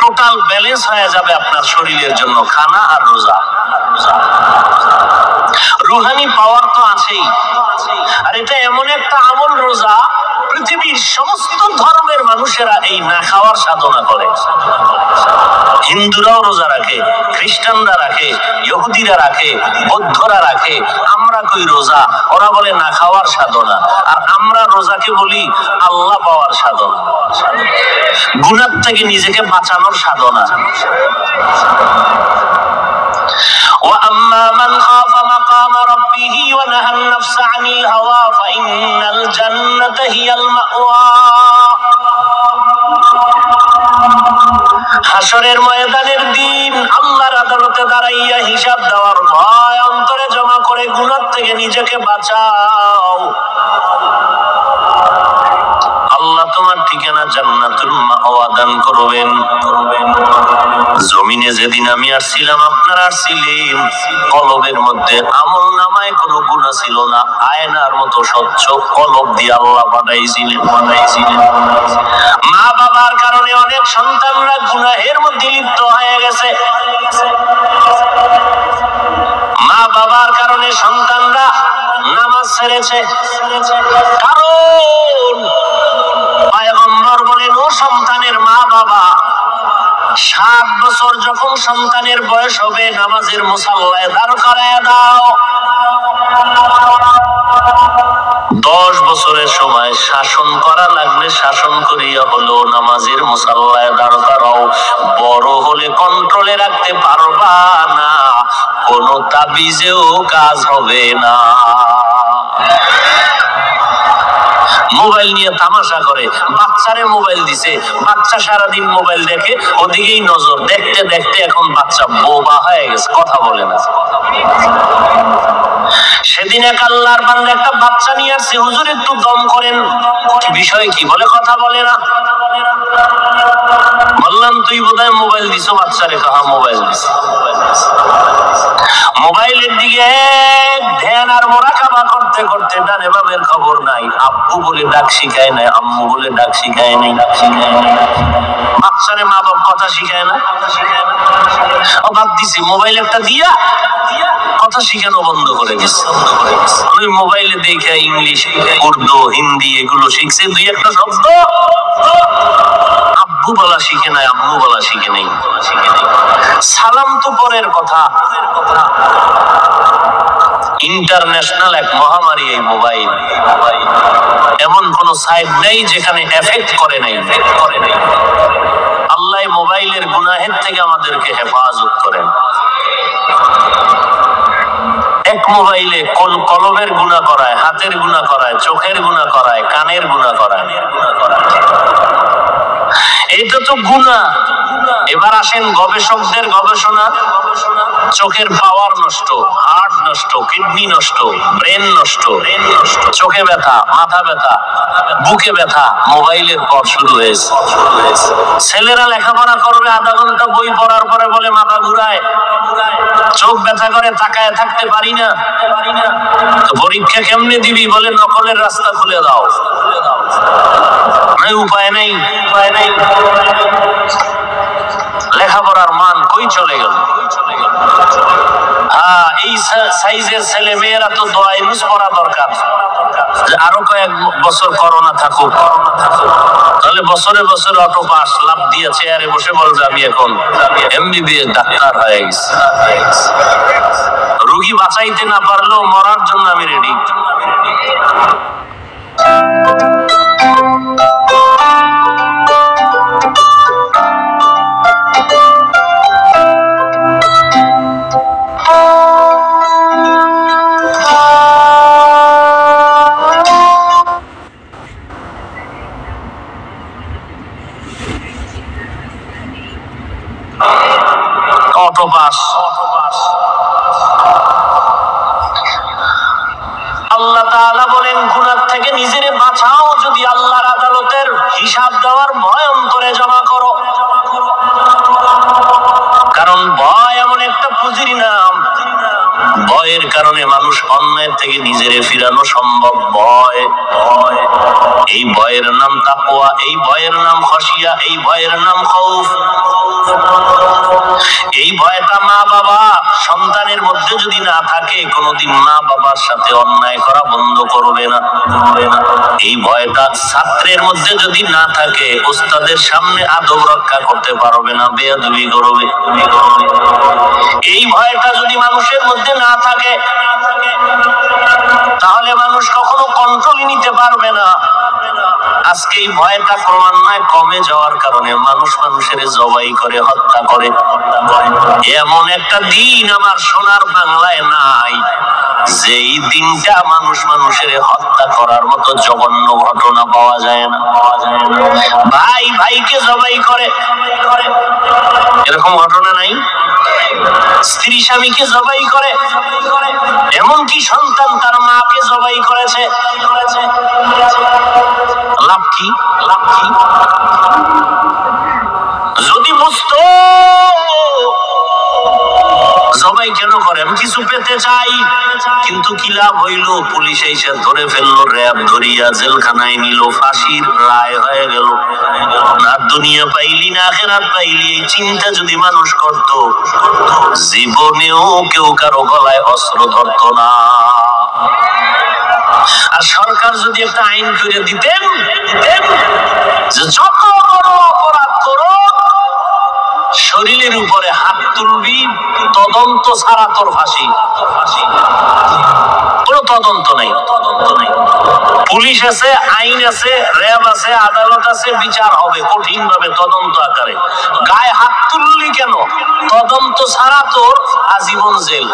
টোটাল ব্যালেন্স হয়ে যাবে আপনার শরীরের জন্য খানা আর রোজা। রুহানি পাওয়ার তো আছেই। আর এটা এমন একটা আমল রোজা, পৃথিবীর সমস্ত ধর্মের মানুষেরা এই না খাওয়ার সাধনা করে। হিন্দুরাও রোজা রাখে, খ্রিস্টানরা রাখে, ইহুদিরা রাখে, বৌদ্ধরা রাখে। আমরা কই রোজা, ওরা বলে না খাওয়ার সাধনা। আর আমরা রোজাকে বলি আল্লাহ পাওয়ার সাধনা, গুনাহ থেকে নিজেকে বাঁচানোর সাধনা। وَأَمَّا مَنْ خَافَ مَقَامَ رَبِّهِ وَنَهَى النَّفْسَ عَنِ الْهَوَى فَإِنَّ الْجَنَّةَ هِيَ الْمَأْوَى। হাশরের ময়দানের দিন আল্লাহর আদালতে দাঁড়াইয়া হিসাব দেওয়ার ভয় অন্তরে জমা করে গুনাহ থেকে নিজেকে বাঁচাও। আল্লাহ তোমার ঠিকানা জান্নাতুল মাওয়া দান করবেন। জমিনে যেদিন আমি আসছিলাম, আপনারা আসছিলেন, কলবের মধ্যে আমল নামায় কোনো গুনাহ ছিল না। আয়নার মতো স্বচ্ছ কলব দিয়ে আল্লাহ বানাইছিলেন। মা বাবার কারণে অনেক সন্তানরা গুনাহের মধ্যে লিপ্ত হয়ে গেছে। মা বাবার কারণে সন্তানরা নামাজ ছেড়েছে। কারণ পয়গম্বর বলেন, ও সন্তানের মা বাবা, 7 বছর যখন সন্তানের বয়স হবে, নামাজের মুসাল্লায় দাঁড় করায় দাও। 10 বছরের সময় শাসন করা লাগলে শাসন করিয়া হলো নামাজের মুসাল্লায় দাঁড় করাও। বড় হলে কন্ট্রোলে রাখতে পারবা না, কোন তাবিজেও কাজ হবে না। মোবাইল নিয়ে তামাশা করে, বাচ্চারে মোবাইল দিছে, বাচ্চা সারাদিন মোবাইল দেখে, ওদিকেই নজর। দেখতে দেখতে এখন বাচ্চা বোবা হয়ে গেছে, কথা বলে না। সেদিন এক আল্লাহর বান্দা একটা বাচ্চা নিয়ে আসছে, হুজুর একটু দম করেন। বিষয় কি? বলে কথা বলে না। বললাম, তুই বোধহয় মোবাইল দিছো বাচ্চারে। কাহা মোবাইল দিছে। মোবাইলের দিকে ধ্যান আর মোরাকাবা করতে করতে ডানে বামের খবর নাই। আব্বু বলে ডাক শিখায় নাই, আম্মু বলে ডাক শিখায় নাই। বাচ্চারে মা বাপ কথা শিখায় না, ও বাদ দিছে। মোবাইল একটা দিয়া কথা শিখানো বন্ধ করে দিচ্ছে। ওই মোবাইলে দেখে ইংলিশ, উর্দু, হিন্দি এগুলো শিখছে, 2-1টা শব্দ আব্বু বলা শিখে নাই, আম্মু বলা শিখে নেই। সালাম তো পরের কথা। ইন্টারন্যাশনাল এক মহামারী এই মোবাইল। এমন কোন সাইড নেই যেখানে এফেক্ট করে নাই। আল্লাহ মোবাইলের গুনাহের থেকে আমাদেরকে হেফাজত করেন। এক মোবাইলে কলবের গুনাহ করায়, হাতের গুনাহ করায়, চোখের গুনাহ করায়, কানের গুনাহ করায়। এটা তো গুনাহ। এবার আসেন গবেষকদের গবেষণা। চোখের পাওয়ার নষ্ট, হার্ট নষ্ট, কিডনি নষ্ট, ব্রেন নষ্ট, চোখে ব্যথা, মাথা ব্যথা, বুকে ব্যথা মোবাইলের পর শুরু হয়েছে। ছেলেরা লেখাপড়া করবে, আধা ঘন্টা বই পড়ার পরে বলে মাথা ঘুরায়, চোখ ব্যথা করে, তাকায় থাকতে পারি না। পরীক্ষা কেমনে দিবি? বলে নকলের রাস্তা খুলে দাও। উপায় নাই, উপায় নাই। লেখাপড়ার মান কই চলে গেল? এই সাইজের ছেলে মেয়েরা তো দোয়া ইউজ করা দরকার, আরো কয়েক বছর করোনা থাকুক, তাহলে বছরে বছরে অটো পাস লাভ দিয়ে চেয়ারে বসে বলবে আমি এখন এমবিবিএস ডাক্তার হয়ে গেছি। রোগী বাঁচাইতে না পারলেও মরার জন্য আমি রেডি। আল্লাহ তাআলা বলেন, গুনাহ থেকে নিজেরে বাঁচাও যদি আল্লাহর আদালতের হিসাব দেওয়ার ভয় অন্তরে জমা করো। কারণ ভয় এমন একটা পুঁজির নাম, ভয়ের কারণে মানুষ অন্যায় থেকে নিজেরে ফিরানো সম্ভব। ভয়, ভয়, এই ভয়ের নাম তাকওয়া, এই ভয়ের নাম খাশিয়া, এই ভয়ের নাম খাউফ। এই ভয়টা মা বাবা সন্তানের মনের মধ্যে যদি না থাকে কোনোদিন মা বাবার সাথে অন্যায় করা বন্ধ করবে না। এই ভয়টা ছাত্রের মধ্যে যদি না থাকে ওস্তাদের সামনে আদব রক্ষা করতে পারবে না, বেয়াদবি করবে। এই ভয়টা যদি মানুষের মধ্যে না থাকে তাহলে মানুষ কখনো কন্ট্রোল নিতে পারবে না। আজকে এই ভয়টা ক্রমান্বয়ে কমে যাওয়ার কারণে মানুষ মানুষের জবাই করে, হত্যা করে। এমন একটা দিন আমার সোনার বাংলায় নাই যেই দিনটা মানুষ মানুষের হত্যা করার মতো জঘন্য ঘটনা পাওয়া যায় না। ভাই ভাইকে জবাই করে, এরকম ঘটনা নাই? স্ত্রী স্বামীকে জবাই করে, এমনকি সন্তান তার মাকে জবাই করেছে। লাভ কি? লাভ কি? যদি বুঝতো জবাই কেন করে, আমি কিছু পেতে চাই, কিন্তু কি লাভ হইল? পুলিশ এসে ধরে ফেললো, র্যাব ধরিয়া জেলখানায় নিল, ফাঁসির রায় হয়ে গেল। না দুনিয়া পাইলি না আখিরাত পাইলি, এই চিন্তা যদি মানুষ করত জীবনেও কেউ কারো গলায় অস্ত্র ধরত না। আর সরকার যদি একটা আইন করে দিতেন যে যত বড় অপরাধ করো শরীরের উপরে হাত তুলবি, তদন্ত ছাড়া তোর ফাঁসি। কোনো তদন্ত নাই, তদন্ত নাই। পুলিশ আছে, আইন আছে, র্যাব আছে, আদালত আছে, বিচার হবে কঠিন ভাবে তদন্ত আকারে। গায়ে হাত তুললি কেন? তদন্ত ছাড়া তোর আজীবন জেল।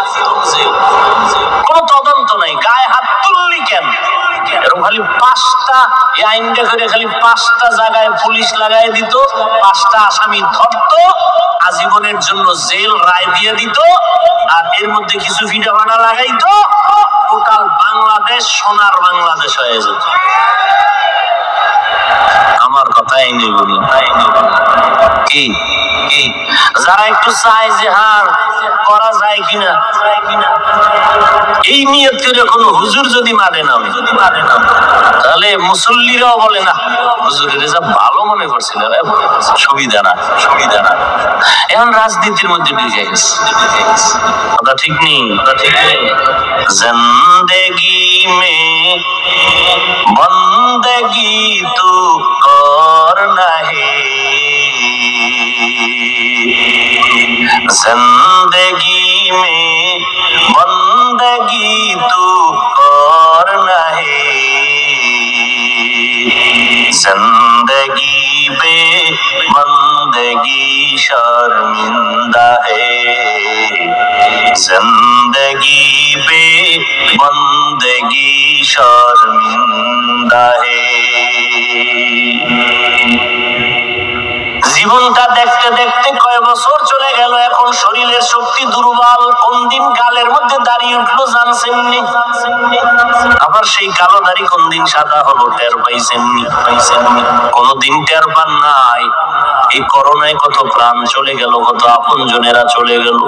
কোনো তদন্ত নাই, গায়ে হাত তুললি কেন? এরকম খালি 5টা এই আইনটা করে খালি 5টা জায়গায় পুলিশ লাগাই দিত, 5টা আসামি ধরতো, আজীবনের জন্য জেল রায় দিয়ে দিত, আর এর মধ্যে কিছু ফিডা ভাড়া লাগাইতো, টোটাল বাংলাদেশ সোনার বাংলাদেশ হয়ে যেত। আমার কথাই নেই বলি কি কি যারা একটু চায় যে হার করা যায় কিনা, এই নিয়ত করে কোনো হুজুর যদি মানে না, তাহলে মুসল্লিরাও বলে না হুজুরের যা ভালো মনে করছিল, সুবিধা না, সুবিধা না। এখন রাজনীতির মধ্যে ঢুকে গেছে, কথা ঠিক নেই, কথা ঠিক নেই। জিন্দেগি মে বন্দগি তু করনা হে, जिंदगी में बंदगी तू करना है, जिंदगी पे बंदगी शर्मिंदा है, जिंदगी पे बंदगी शर्मिंदा है। জীবনটা দেখতে দেখতে কয় বছর চলে গেল, এখন শরীরের শক্তি দুর্বল, কোন দিন গালের মধ্যে দাঁড়িয়ে উঠলো জানছেননি, আবার সেই কালো দাড়ি কোন দিন সাদা হলো টের পাইছেননি, কোনদিন টের পান নাই। এই করোনায় কত প্রাণ চলে গেল, কত আপন জনেরা চলে গেল।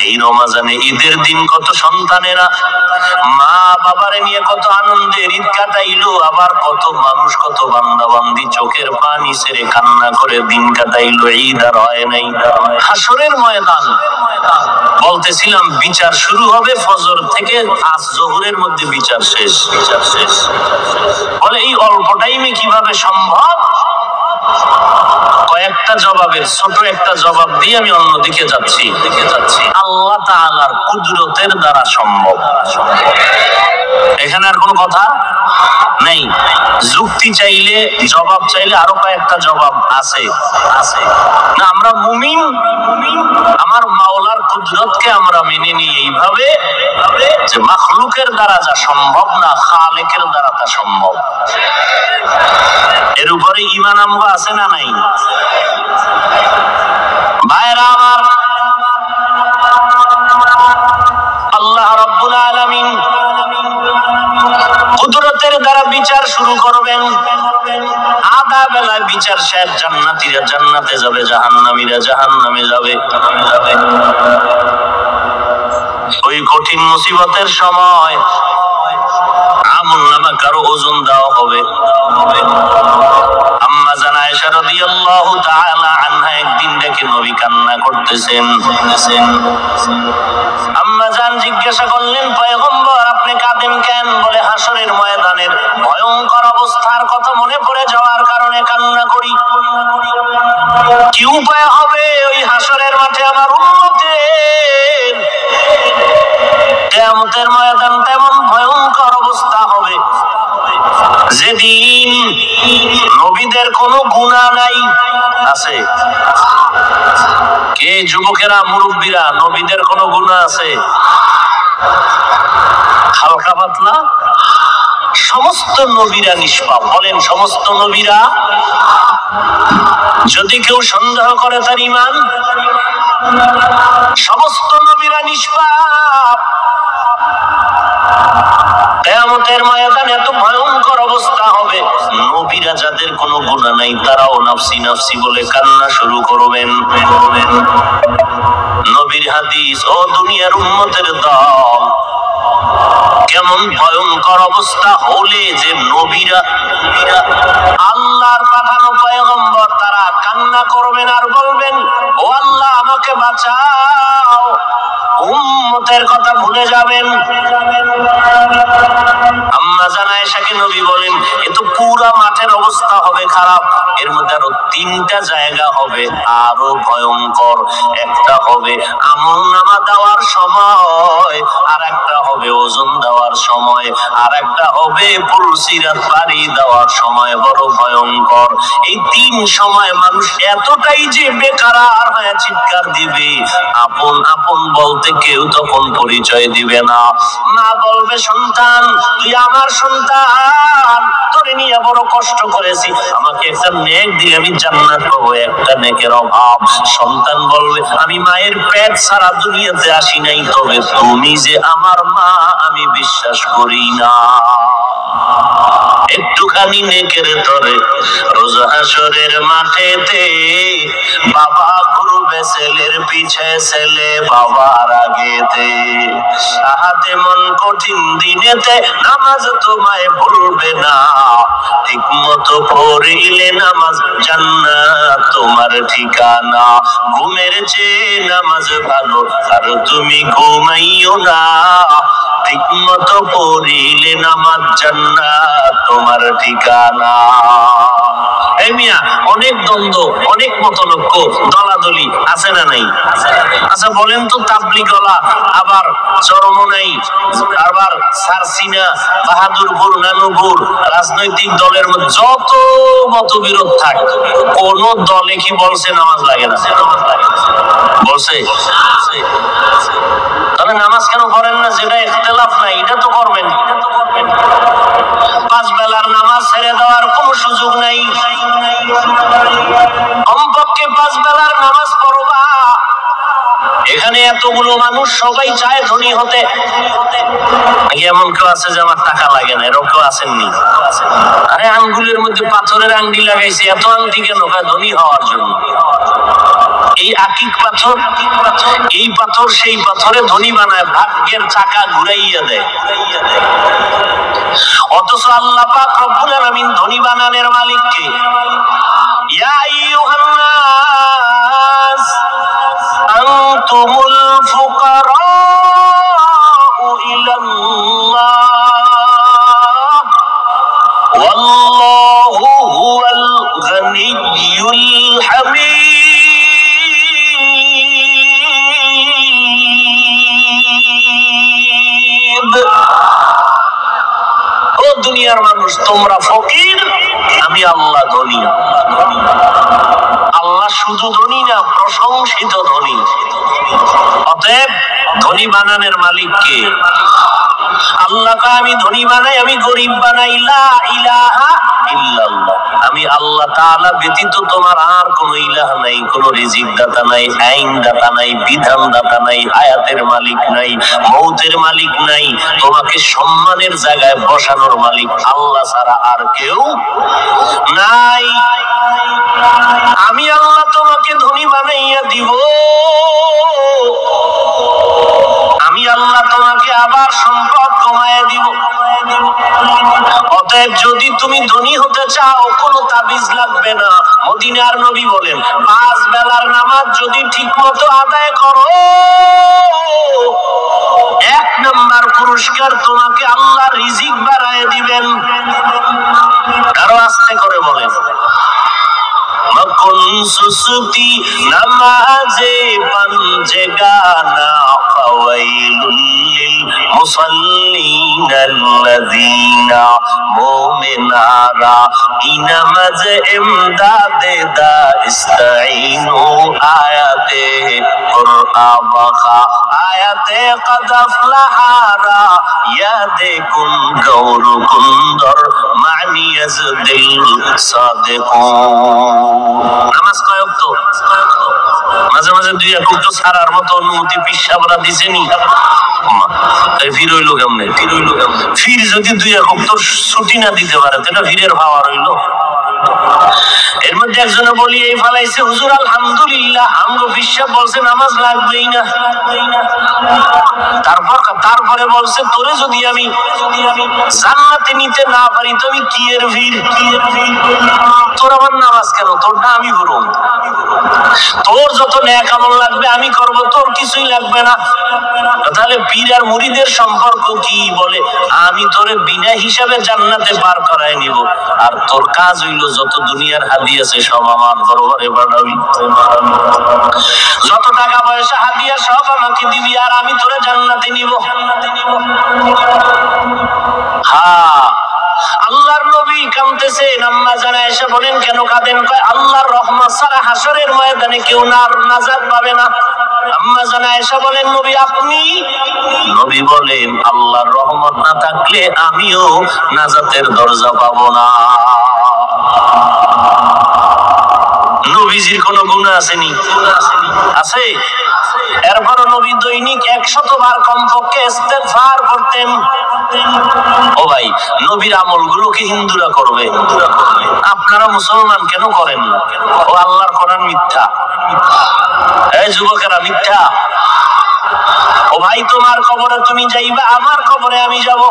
এই রমজানে ঈদের দিন কত সন্তানেরা মা বাবারে নিয়ে কত আনন্দের ঈদ কাটাইলো, আবার কত মানুষ, কত বান্দা বান্দি চোখের পানি ছেড়ে কান্না করে দিন কাটাইলো। ঈদ আর হয় নাই। হাসরের ময়দান বলতেছিলাম বিচার শুরু হবে ফজর থেকে, আজ জোহরের মধ্যে বিচার শেষ, বিচার শেষ। বলে এই অল্প টাইমে কিভাবে সম্ভব? কয়েকটা জবাবের ছোট একটা জবাব দিয়ে আমি অন্যদিকে যাচ্ছি। আল্লাহ তাআলার কুদরতের দ্বারা সম্ভব। এখানে আর কোনো কথা নেই। যুক্তি চাইলে, জবাব চাইলে আরো কয়েকটা জবাব আছে, আছে না। আমরা মুমিন, আমার মাওলার কুদরতকে আমরা মেনে নিই এইভাবে যে মাখলুকের দ্বারা যা সম্ভব না, খালেকের দ্বারা তা সম্ভব। এর উপরে ঈমান আমরা আছে না নাই? ভাইরা আমার, আল্লাহ রাব্বুল আলামিন কুদরতের দ্বারা বিচার শুরু করবেন। আধা বেলায় বিচার শেষ, জান্নাতীরা জান্নাতে যাবে, জাহান্নামীরা জাহান্নামে যাবে। ওই কঠিন মুসিবতের সময় আমলনামা কারো ওজন দেওয়া হবে। আম্মা জান আয়েশা রাদিয়াল্লাহু তাআলা আনহা একদিন ডেকে নবী কান্না করতেছেন। আম্মা জান জিজ্ঞাসা করলেন, পয়গম্বর আপনি কাঁদেন কেন? বলে হাসরের ময়দানের ভয়ঙ্কর অবস্থার কথা মনে পড়ে যাওয়ার কারণে কান্না করি। কি উপায় হবে ওই হাসরের মাঠে আমার উম্মতের? কিয়ামতের ময়দান তেমন ভয়ঙ্কর অবস্থা হবে যেদিন নবীদের কোনো গুনাহ নাই। আছে কে? যুবকেরা, মুরব্বীরা, নবীদের কোনো গুনাহ আছে? হালকা পাতলা? সমস্ত নবীরা নিষ্পাপ। বলেন সমস্ত নবীরা? যদি কেউ সন্দেহ করে তার ঈমান, সমস্ত নবীরা নিষ্পাপ। কিয়ামতের ময়দানে এত ভয়ঙ্কর অবস্থা হবে, নবীরা যাদের কোনো গুনাহ নাই তারাও নাফসি নাফসি বলে কান্না শুরু করবেন। নবীর হাদিস। ও দুনিয়ার উম্মতের দল, কেমন ভয়ঙ্কর অবস্থা হলে যে নবীরা, আল্লাহর পাঠানো পয়গম্বর, তারা কান্না করবেন আর বলবেন, ও আল্লাহ আমাকে বাঁচাও। উম্মতের কথা ভুলে যাবেন। আম্মা জান আয়েশাকে নবী বলেন, এ তো পুরা মাঠের অবস্থা হবে খারাপ। এর মধ্যে আরো তিনটা জায়গা হবে আরো ভয়ঙ্কর। একটা হবে আমলনামা দেওয়ার সময়, আর একটা হবে ওজন দেওয়ার সময়, আর একটা হবে পুলসিরাত পাড়ি দেওয়ার সময়। বড় ভয়ঙ্কর। এই তিন সময় মানুষ এতটাই যে বেকারার হয়ে চিৎকার দিবে, আপন আপন বলতে কেউ তখন পরিচয় দিবে না। মা বলবে, সন্তান তুই আমার সন্তান, তোরে নিয়ে বড় কষ্ট করেছি, আমাকে একটা নেক দিয়ে আমি জান্নাত পাবো, একটা নেকের অভাব। সন্তান বলবে, আমি মায়ের পেট ছাড়া দুনিয়াতে আসি নাই, তবে তুমি যে আমার মা আমি বিশ্বাস করি না। একটুখানি নেকের তরে রোজ হাসরের মাঠেতে বাবা ঘুরবে ছেলের পিছে, ছেলে বাবার আগেতে। আহাতে মন কঠিন দিনেতে নামাজ তোমায় ভুলবে না, ঠিক মতো পড়িলে নামাজ জান্নাত তোমার ঠিকানা। ঘুমের চেয়ে নামাজ ভালো, আর তুমি ঘুমাইও না, ঠিক মতো পড়িলে নামাজ জান্নাত তোমার ঠিকানা। এই মিয়া, অনেক দ্বন্দ্ব, অনেক মতলক্ষ, দলাদলি আছে না নাই? আচ্ছা বলেন তো, তাবলীগওয়ালা আবার চরমনাই, আবার সারসিনা, বাহাদুরপুর, নানুপুর রাজনৈতিক দলের মধ্যে যত মতবিরোধ থাক, কোন দলে কি বলছে নামাজ লাগে না? বলছে? তাহলে নামাজ কেন করেন না? যেটা ইখতিলাফ নাই এটা তো করবেন। পাঁচ বেলার নামাজ ছেড়ে দেওয়ার কোনো সুযোগ নাই। কমপক্ষে পাঁচ বেলার নামাজ পড়বা। এখানে এতগুলো মানুষ সবাই চায় ধনী হতে। এমন কেউ আছে যে আমার টাকা লাগে না? এরকম কেউ আসেননি? আরে আঙ্গুলের মধ্যে পাথরের আংটি লাগাইছে, এত আংটি কেন? ধনী হওয়ার জন্য। এই আকিক পাথর, এই পাথর সেই পাথরে ধনী বানায়, ভাগ্যের চাকা ঘুরাইয়া দেয়। অথচ আল্লাহ পাক রব্বুল আলামিন ধনী বানানোর মালিক কে? ইয়া আইয়ুহান নাস আনতুমুল ফুকারাউ ইলাল্লাহ ওয়াল্লাহু হুয়াল গানিয়্যুল হামিদ। ও দুনিয়ার মানুষ, তোমরা ফকির, আমি আল্লাহ ধনী। আল্লাহ শুধু ধনী না, প্রশংসিত ধনী। অতএব ধনী বানানোর মালিক কে? আল্লাহকে আমি ধনী বানাই, আমি গরিব বানাই। লা ইলাহা ইল্লাল্লাহ, আমি আল্লাহ তাআলা ব্যতীত তোমার আর কোন ইলাহ নাই, কোন রিজিক দাতা নাই, আইন দাতা নাই, বিধান দাতা নাই, হায়াতের মালিক নাই, মৌতের মালিক নাই, তোমাকে সম্মানের জায়গায় বসানোর মালিক আল্লাহ ছাড়া আর কেউ নাই। আমি আল্লাহ তোমাকে ধনী বানাইয়া দিব, আমি আল্লাহ তোমাকে আবার সম্পদ কমাইয়া দিব। অতএব যদি তুমি ধনী হতে চাও কোনো তাবিজ লাগবে না। মদিনার নবী বলেন 5 বেলার নামাজ যদি ঠিকমতো আদায় করো, 1 নাম্বার পুরস্কার তোমাকে আল্লাহ রিজিক বাড়ায় দিবেন। আরো আস্তে করে বলেন, মকুন সুসুতি নামাজে পাঞ্জেগানা ফাওয়াইলুল লিল মুসাল্লিন আল্লাযীনা মুমিনারা ইনামাজ ইমদাদে দা ইস্তাইনু আয়াতে কুরআন বাখা আয়াতে কদ আফলাহারা ইয়াদেকুন গৌরকুন্দর মানি আজদিল সাদিকুন। নামাজ কয় ওয়াক্ত? মাঝে মাঝে 2 ওয়াক্ত ছাড়ার মতো অনুমতি পিসাবরা দিছেনি। তাই ফির হইল কেমনে? ফির যদি 2 ওয়াক্ত ছুটি না দিতে পারে তাহলে ফিরের ভাওয়া রইল। এর মধ্যে একজনে বলি এই ফালাইছে, হুজুর আলহামদুলিল্লাহ আমগো পিসাব বলছে নামাজ লাগবেই না। তারপরে বলছে তোরে যদি আমি জান্নাতে নিতে না পারি তো আমি কি এর ভিড়, তোর আবার নামাজ কেন? তোরটা আমি করব, তোর যত নেক আমল লাগবে আমি করব, তোর কিছুই লাগবে না। তাহলে পীর আর মুরিদের সম্পর্ক কি? বলে আমি তোরে বিনা হিসাবে জান্নাতে পার করায় নিব, আর তোর কাজ হইল যত দুনিয়ার হাদিয়া আছে সব আমার দরবারে পাঠাবি, যত টাকা পয়সা হাদিয়া সব আমাকে দিবি, আর আমি তোরে জান্নাতে নিব। হ্যাঁ, আল্লাহর নবী কাঁদতেছেন, আম্মা জান আয়েশা বলেন কেন কাঁদেন? কয় আল্লাহর রহমত ছাড়া হাসরের ময়দানে কেউ নাজাত পাবে না। আম্মা জান আয়েশা বলেন নবী আপনি? নবী বলেন আল্লাহর রহমত না থাকলে আমিও নাজাতের দরজা পাবো না। নবীজির কোন গুনাহ আসেনি? আছে। এরপর নবী দৈনিক 100 বার কমপক্ষে ইস্তেগফার করতেন। ও ভাই, নবীর আমলগুলোকে হিন্দুরা করবে, আপনারা মুসলমান কেন করেন না? ও আল্লাহর কোরআন মিথ্যা, এই যুবকেরা মিথ্যা। ও ভাই, তোমার কবরে তুমি যাইবা, আমার কবরে আমি যাব,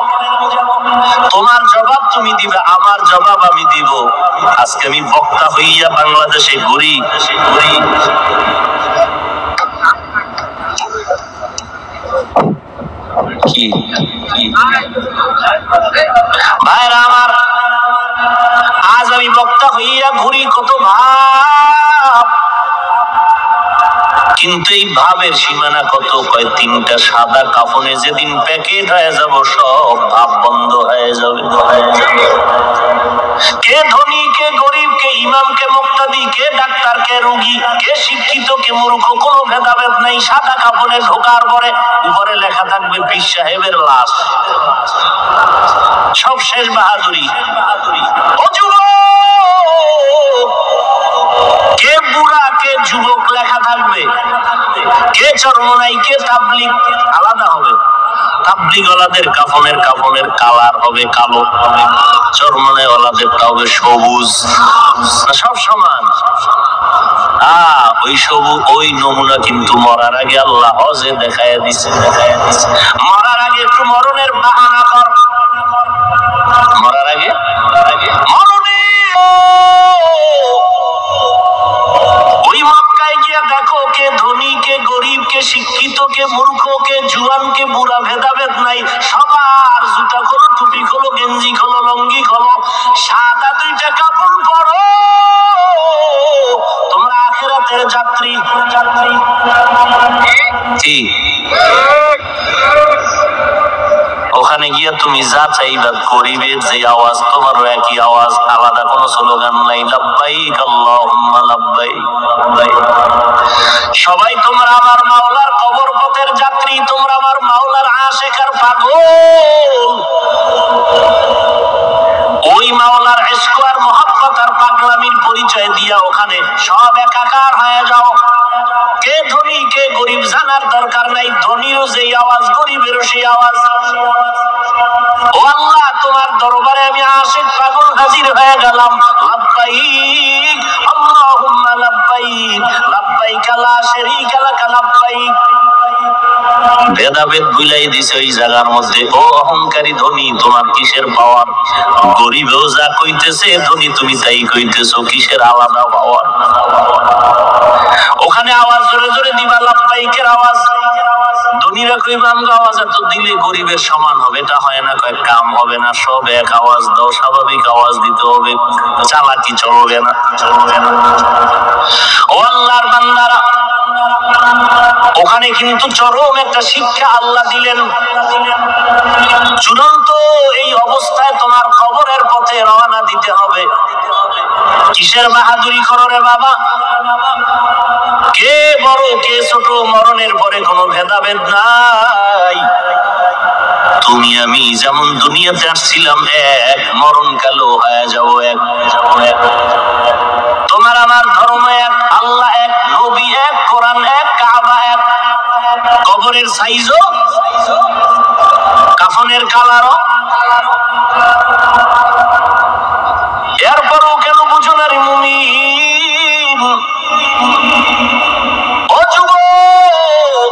তোমার জবাব তুমি দিবে, আমার জবাব আমি দিব। আজকে আমি বক্তা হইয়া বাংলাদেশে ঘুরি, কি ভাইরা আমার, আজ আমি বক্তা হইয়া ঘুরি কত ভাব, কিন্তু এই ভাবের সীমানা কত? কয় 3টা সাদা কাফনে যেদিন প্যাকেট হয়ে যাব সব ভাব বন্ধ হয়ে যাবে। কে ধনী, কে গরিব, কে ইমাম, কে মুক্তাদি, কে ডাক্তার, কে রোগী, কে শিক্ষিত, কে মূর্খ, কোনো ভেদাভেদ নাই। সাদা কাপড়ে ঢোকার পরে উপরে লেখা থাকবে পীর সাহেবের লাশ, সব শেষ বাহাদুরি। ও যুবক, কে বুড়া, কে যুবক লেখা থাকবে, কে চরমনাই, কে তাবলিগ আলাদা হবে। তাবলিগ ওয়ালাদের কাফনের কালার হবে কালো, চরমনাই ওয়ালাদেরটা হবে সবুজ, সব সমান। ওই সবুজ ওই নমুনা কিন্তু মরার আগে আল্লাহ হজে দেখায় দিছে। মরার আগে একটু মরণের বাহানা কর, মরার আগে মরণে ওই মক্কায় গিয়া দেখো কে ধনী, কে গরিব, কে শিক্ষিত, কে মূর্খ, কে জুয়ান, কে বুড়া, ভেদাভেদ নাই। সবার জুতা খোলো, টুপি খোলো, গেঞ্জি খোলো, লঙ্গি খোলো, সাদা 2টা কাপড় পরো, তোমরা আখিরাতের যাত্রী। কি ওখানে গিয়া তুমি যা চাইবা করিবে, যে আওয়াজ তোমার একই আওয়াজ, আলাদা কোনো স্লোগান নাই। লাব্বাইক আল্লাহুম্মা লাব্বাইক। সবাই তোমরা আমার মাওলার কবর পথের যাত্রী, তোমরা আমার মাওলার আশিক আর পাগল। ওই মাওলার ইশক আর মহব্বত আর পাগলামির পরিচয় দিয়া ওখানে সব একাকার হয়ে যাও। কে ধনী, কে গরিব জানার দরকার নাই, ধনীরও যেই আওয়াজ, গরিবেরও সেই আওয়াজ। ও আল্লাহ, তোমার দরবারে আমি আশিক পাগল হাজির হয়ে গেলাম। লাব্বাইক আল্লাহুম্মা লাব্বাইক, লাব্বাইক লা শারীকা লাক লাব্বাইক। ভেদাভেদ বুলাই দিছে ওই জায়গার মধ্যে। ও অহংকারী ধনী, তোমার কিসের পাওয়ার? গরিবেও যা কইতেছে ধনী তুমি তাই কইতেছো, কিসের আলাদা পাওয়ার? ওখানে আওয়াজ জোরে জোরে দিবা, লাব্বাইকের আওয়াজ। ধনীরা কইবা আমগো আওয়াজ এত দিলে গরিবের সমান হবে, এটা হয় না। কয় কাম হবে না, সব এক আওয়াজ দাও, স্বাভাবিক আওয়াজ দিতে হবে, চালাকি চলবে না। ও আল্লাহর বান্দারা, ওখানে কিন্তু চরম একটা শিক্ষা আল্লাহ দিলেন। চূড়ান্ত এই অবস্থায় তোমার কবরের পথে রওনা দিতে হবে। কিসের বাহাদুরি করো রে বাবা? কে বড় কে ছোট, মরণের পরে কোনো ভেদাভেদ নাই। তুমি আমি যেমন দুনিয়াতে আসছিলাম এক, মরণকালেও হয়ে যাব এক। তোমার আমার ধর্ম এক, আল্লাহ এক, নবী এক, কোরআন এক, কাবা এক। কবরের সাইজও, কাফনের কালারও। এরপরও কেন বুঝো না রে মুমিন? ও যুবক,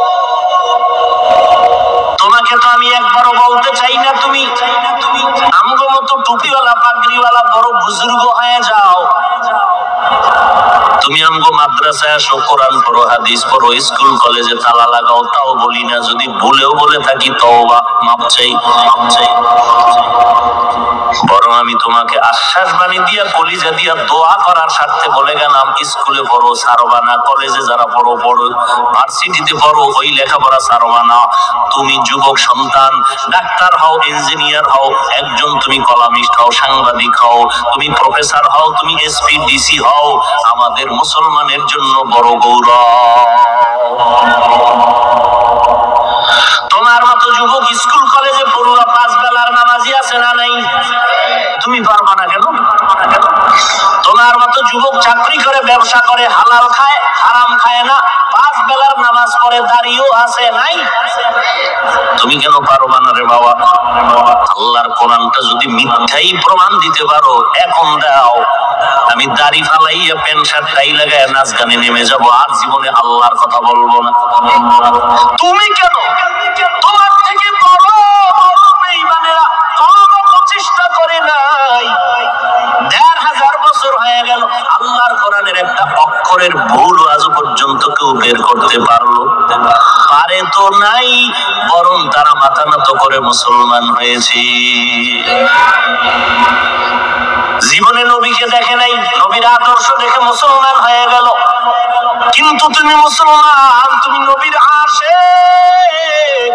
তোমাকে তো আমি একবারও বলতে চাই না তুমি আমগো মতো টুপিওয়ালা পাগড়িওয়ালা বড় বুজুর্গ হয়ে যাও। তুমি আমগো মাদ্রাসায় আসো, কোরআন পড়ো, হাদিস পড়ো, স্কুল কলেজে তালা লাগাও, তাও বলি না। যদি ভুলেও বলে থাকি তওবা, মাপ চাই। বরং আমি তোমাকে আশ্বাস বাণী দিয়া, কলিজা দিয়া দোয়া করার স্বার্থে বলে গেলাম, স্কুলে পড়ো, ছাড়বা না। কলেজে যারা পড়ো পড়ো, ভার্সিটিতে পড়ো, ওই লেখাপড়া ছাড়বা না। তুমি যুবক সন্তান, ডাক্তার হও, ইঞ্জিনিয়ার হও, একজন তুমি কলামিস্ট হও, সাংবাদিক হও, তুমি প্রফেসর হও, তুমি এসপি ডিসি হও, আমাদের মুসলমানের জন্য বড় গৌরব। তোমার মতো যুবক স্কুল কলেজে পড়ুয়া 5 বেলার নামাজি আছে না নাই? তুমি পারবা না কেন? তোমার মতো যুবক চাকরি করে, ব্যবসা করে, হালাল খায়, হারাম খায় না, 5 বেলার নামাজ পড়ে, দাঁড়িয়েও আছে নাই? তুমি কেন পারবা না রে বাবা? আল্লাহর কোরআনটা যদি মিথ্যাই প্রমাণ দিতে পারো, এখন দাও, আমি দাড়ি ফালাইয়া প্যান্ট শার্ট টাই লাগায় নাচ গানে নেমে যাবো, আর জীবনে আল্লাহর কথা বলবো না। তুমি কেন? তোমার থেকে বড় বড় বেঈমানেরা কখনো প্রচেষ্টা করে নাই। ১,৫০০ বছর হয়ে গেল, আল্লাহর কোরআনের একটা অক্ষরের ভুল আজ পর্যন্ত কেউ বের করতে পারলো? পারে তো নাই, বরং তারা মাথা নত করে মুসলমান হয়েছে। জীবনে নবীকে দেখে নাই, নবীর আদর্শ দেখে মুসলমান হয়ে গেল। কিন্তু তুমি মুসলমান, তুমি নবীর আশিক।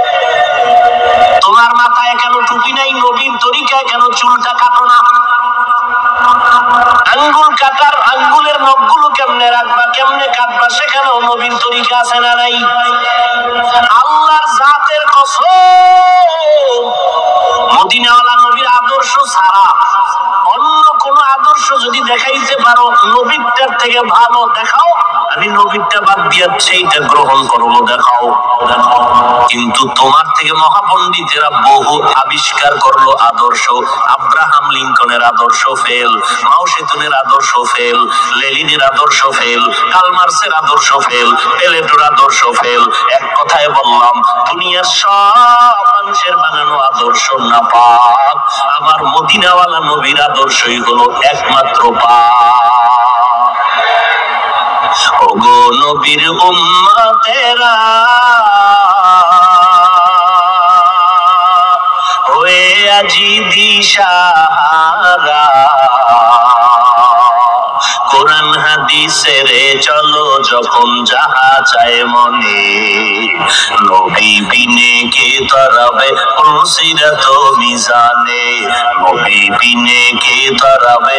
তোমার মাথায় কেন টুপি নাই? নবীর তরিকায় কেন চুলটা কাটো না? আঙ্গুল কাটার আঙ্গুলের নখগুলো কেমনে রাখবা, কেমনে কাটবা, সেখানেও নবীর তরিকা আছে না নাই? আল্লাহর জাতের কসম, মদিনাওয়ালা নবীর আদর্শ ছাড়া অন্য কোন আদর্শ যদি দেখাইতে পারো নবীরটার থেকে ভালো, দেখাও, আমি নবীরটা বাদ দিয়ে সেইটা গ্রহণ করবো, দেখাও। কিন্তু তোমার থেকে মহাপণ্ডিতেরা বহু আবিষ্কার করলো আদর্শ। আব্রাহাম লিঙ্কনের আদর্শ ফেল, মাও সেতুনের আদর্শ ফেল, লেনিনের আদর্শ ফেল, কার্ল মার্ক্সের আদর্শ ফেল, প্লেটোর আদর্শ ফেল। এক কথায় বললাম, দুনিয়ার সব মানুষের বানানো আদর্শ নাপাক, আমার মদিনাওয়ালা নবীর আদর্শই হলো একমাত্র পাক। ওগো নবীর উম্মতেরা, হয়ে আজি দিশাহারা, কোরআন হাদিসের চলো যখন যাহা চায় মনে, নবী বিনে কে তরাবে সিরাত মিজানে, নবী বিনে কে তরাবে